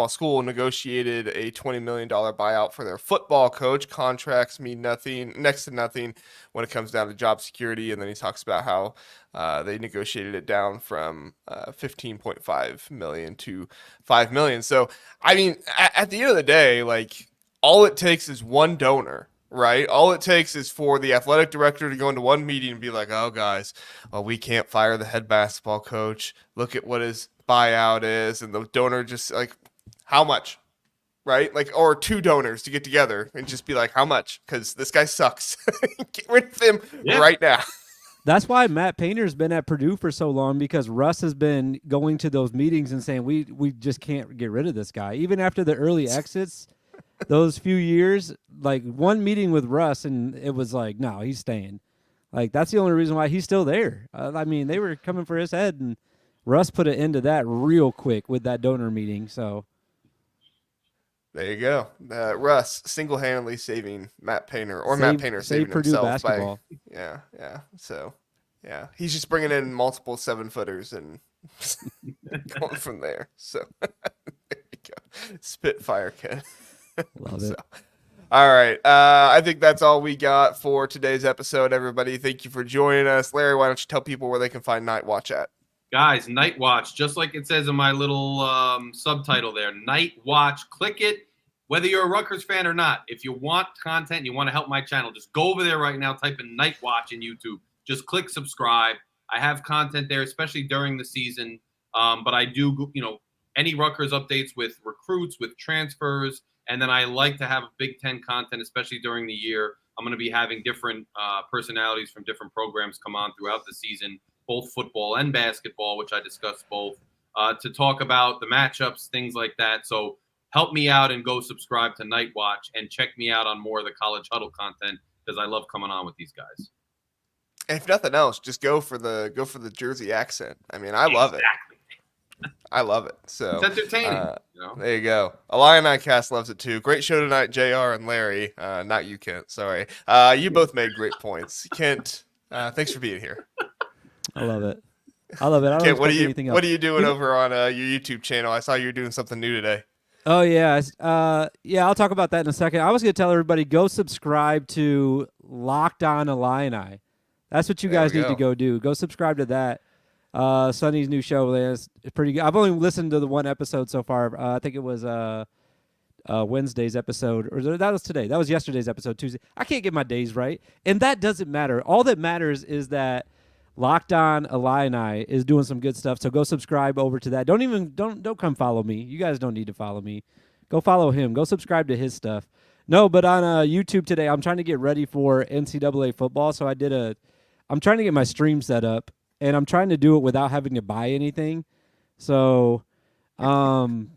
school negotiated a $20 million buyout for their football coach. Contracts mean nothing, next to nothing when it comes down to job security. And then he talks about how they negotiated it down from $15.5 million to $5 million. So, I mean, at the end of the day, like, all it takes is one donor, right? All it takes is for the athletic director to go into one meeting and be like, oh, guys, well, we can't fire the head basketball coach. Look at what his buyout is. And the donor just like, how much? Right? Like, or two donors to get together and just be like, how much? Because this guy sucks. Get rid of him right now. That's why Matt Painter's been at Purdue for so long, because Russ has been going to those meetings and saying, we just can't get rid of this guy. Even after the early exits, those few years, like one meeting with Russ, and it was like, no, he's staying. Like, that's the only reason why he's still there. I mean, they were coming for his head, and Russ put an end to that real quick with that donor meeting, so... There you go. Russ single-handedly saving Matt Painter, or Matt Painter saving Purdue himself basketball. Yeah. So, yeah, he's just bringing in multiple 7-footers and going from there. So, there you go. Spitfire kid. Love it. All right. I think that's all we got for today's episode, everybody. Thank you for joining us. Larry, why don't you tell people where they can find Night Watch at? Guys, Night Watch, just like it says in my little subtitle there, Night Watch. Click it, whether you're a Rutgers fan or not. If you want content, you want to help my channel, just go over there right now, type in Night Watch in YouTube. Just click subscribe. I have content there, especially during the season. But I do, any Rutgers updates with recruits, with transfers, and then I like to have Big Ten content, especially during the year. I'm going to be having different personalities from different programs come on throughout the season, both football and basketball, which I discussed both, to talk about the matchups, things like that. So help me out and go subscribe to Night Watch and check me out on more of the College Huddle content, because I love coming on with these guys. And if nothing else, just go for the Jersey accent. I mean, I love it. I love it. So it's entertaining. There you go. Illini Cast loves it too. Great show tonight, JR and Larry. Not you, Kent. Sorry. You both made great points. Kent, thanks for being here. I love it. I don't Kent, what else. are you doing over on your YouTube channel? I saw you were doing something new today. Oh, yeah. I'll talk about that in a second. I was going to tell everybody, go subscribe to Locked On Illini. That's what you guys need to go do. Go subscribe to that. Sonny's new show is pretty good. I've only listened to the one episode so far. I think it was Wednesday's episode, or that was today. That was yesterday's episode, Tuesday. I can't get my days right, and that doesn't matter. All that matters is that Locked On Illini is doing some good stuff. So go subscribe over to that. Don't come follow me. You guys don't need to follow me. Go follow him. Go subscribe to his stuff. No, but on YouTube today, I'm trying to get ready for NCAA football. So I'm trying to get my stream set up, and I'm trying to do it without having to buy anything. So, I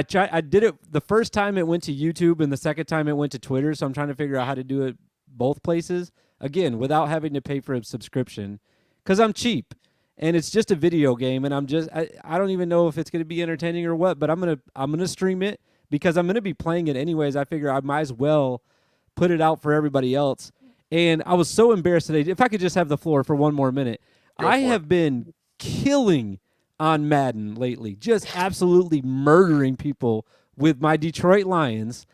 did it the first time it went to YouTube, and the second time it went to Twitter. So I'm trying to figure out how to do it both places. Again, without having to pay for a subscription, because I'm cheap, and it's just a video game, and I don't even know if it's going to be entertaining or what, but I'm gonna stream it because I'm gonna be playing it anyways. I figure I might as well put it out for everybody else. And I was so embarrassed today. If I could just have the floor for one more minute, I have been killing on Madden lately, just absolutely murdering people with my Detroit Lions,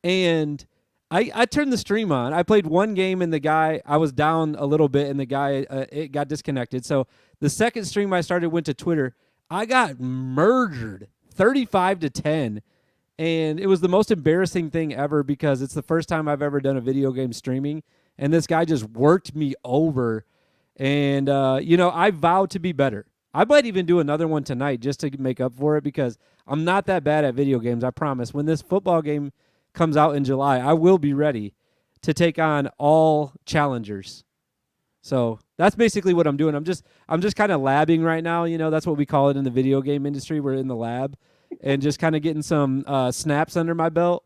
and I turned the stream on. I played one game, and I was down a little bit, and the guy, it got disconnected. So the second stream I started went to Twitter. I got murdered 35-10, and it was the most embarrassing thing ever because it's the first time I've ever done a video game streaming, and this guy just worked me over. And, I vowed to be better. I might even do another one tonight just to make up for it because I'm not that bad at video games, I promise. When this football game comes out in July, I will be ready to take on all challengers. So that's basically what I'm doing. I'm just kind of labbing right now. That's what we call it in the video game industry. We're in the lab and just kind of getting some snaps under my belt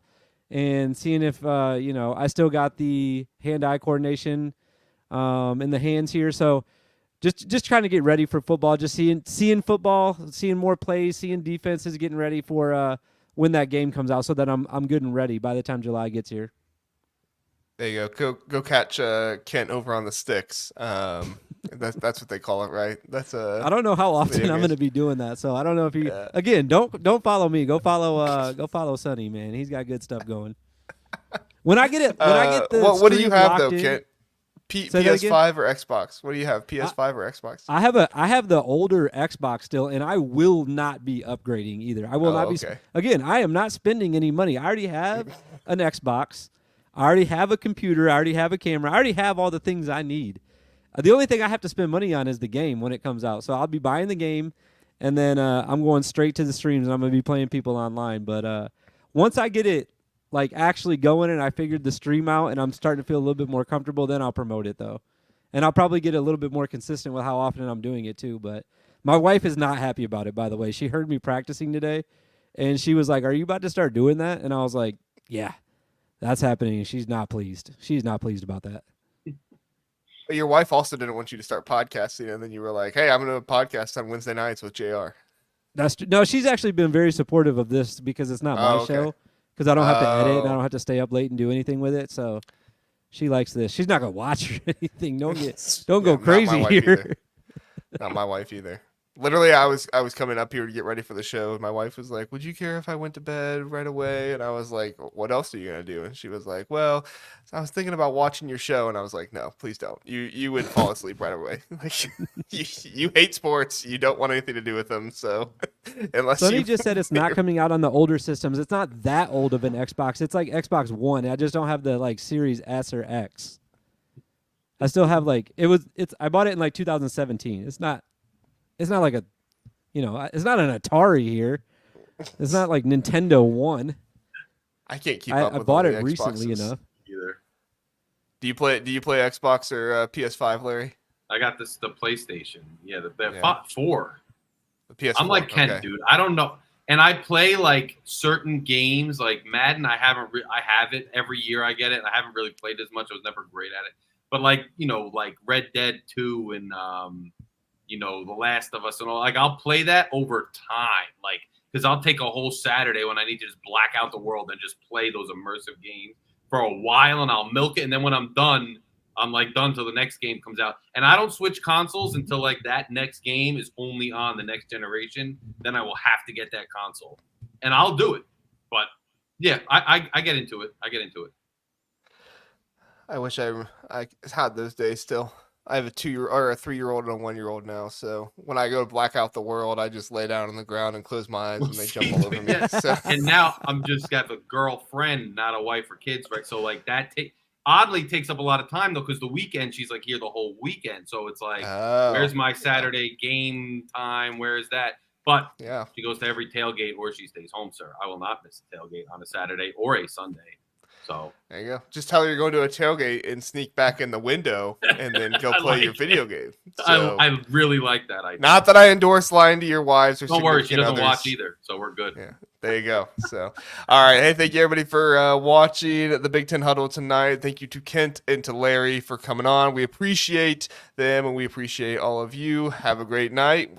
and seeing if, I still got the hand-eye coordination in the hands here. So just trying to get ready for football, just seeing football, seeing more plays, seeing defenses, getting ready for when that game comes out so that I'm good and ready by the time July gets here. There you go. Go catch Kent over on the sticks. That's what they call it, right? I don't know how often I'm going to be doing that, so I don't know if you again don't follow me. Go follow Sonny, man. He's got good stuff going. When I get it, what do you have though, Kent? Say that again? PS5 or Xbox? What do you have? PS5 or Xbox? I have the older Xbox still, and I will not be upgrading either. I will not be. Okay. Again, I am not spending any money. I already have an Xbox. I already have a computer. I already have a camera. I already have all the things I need. The only thing I have to spend money on is the game when it comes out. So I'll be buying the game, and then I'm going straight to the streams, and I'm going to be playing people online. But once I get it like actually going and I figured the stream out and I'm starting to feel a little bit more comfortable, then I'll promote it though. And I'll probably get a little bit more consistent with how often I'm doing it too. But my wife is not happy about it, by the way. She heard me practicing today, and she was like, "Are you about to start doing that?" And I was like, "Yeah, that's happening." And she's not pleased. She's not pleased about that. But your wife also didn't want you to start podcasting, and then you were like, "Hey, I'm going to podcast on Wednesday nights with JR." No, she's actually been very supportive of this because it's not my show. Because I don't have to edit and I don't have to stay up late and do anything with it. So she likes this. She's not gonna watch or anything. Don't go crazy here. Not my wife either. Literally, I was coming up here to get ready for the show, and my wife was like, "Would you care if I went to bed right away?" And I was like, "What else are you gonna do?" And she was like, "Well, I was thinking about watching your show." And I was like, "No, please don't. You would fall asleep right away. Like you hate sports. You don't want anything to do with them. So unless Sonny just said it's not coming out on the older systems. It's not that old of an Xbox. It's like Xbox One. I just don't have the like Series S or X. I still have like I bought it in like 2017. It's not like a, it's not an Atari here. It's not like Nintendo One. I can't keep up with I bought all it the recently Xboxes enough. Either. Do you play Xbox or PS5, Larry? I got the PlayStation. Yeah, the Yeah. 4. The PS4. I'm like Kent, okay. dude. I don't know. And I play like certain games, like Madden. I have it every year. I get it. I haven't really played as much. I was never great at it. But like like Red Dead 2 and The Last of Us and all. Like I'll play that over time, like because I'll take a whole Saturday when I need to just black out the world and just play those immersive games for a while, and I'll milk it. And then when I'm done, I'm like done till the next game comes out. And I don't switch consoles until like that next game is only on the next generation. Then I will have to get that console, and I'll do it. But yeah, I get into it. I wish I had those days still. I have a 3-year-old and a 1-year-old now, so when I go to black out the world, I just lay down on the ground and close my eyes and they jump all over me. So. And now I'm just got a girlfriend, not a wife or kids, right? So like that oddly takes up a lot of time though, because the weekend she's like here the whole weekend. So it's like, where's my Saturday game time? Where is that? But yeah, she goes to every tailgate or she stays home, sir. I will not miss a tailgate on a Saturday or a Sunday. So there you go. Just tell her you're going to a tailgate and sneak back in the window and then go play your video game. So, I really like that idea. Not that I endorse lying to your wives or don't worry, she doesn't others. watch either, so we're good. Yeah, there you go. So, all right. Hey, thank you everybody for watching the Big Ten Huddle tonight. Thank you to Kent and to Larry for coming on. We appreciate them and we appreciate all of you. Have a great night.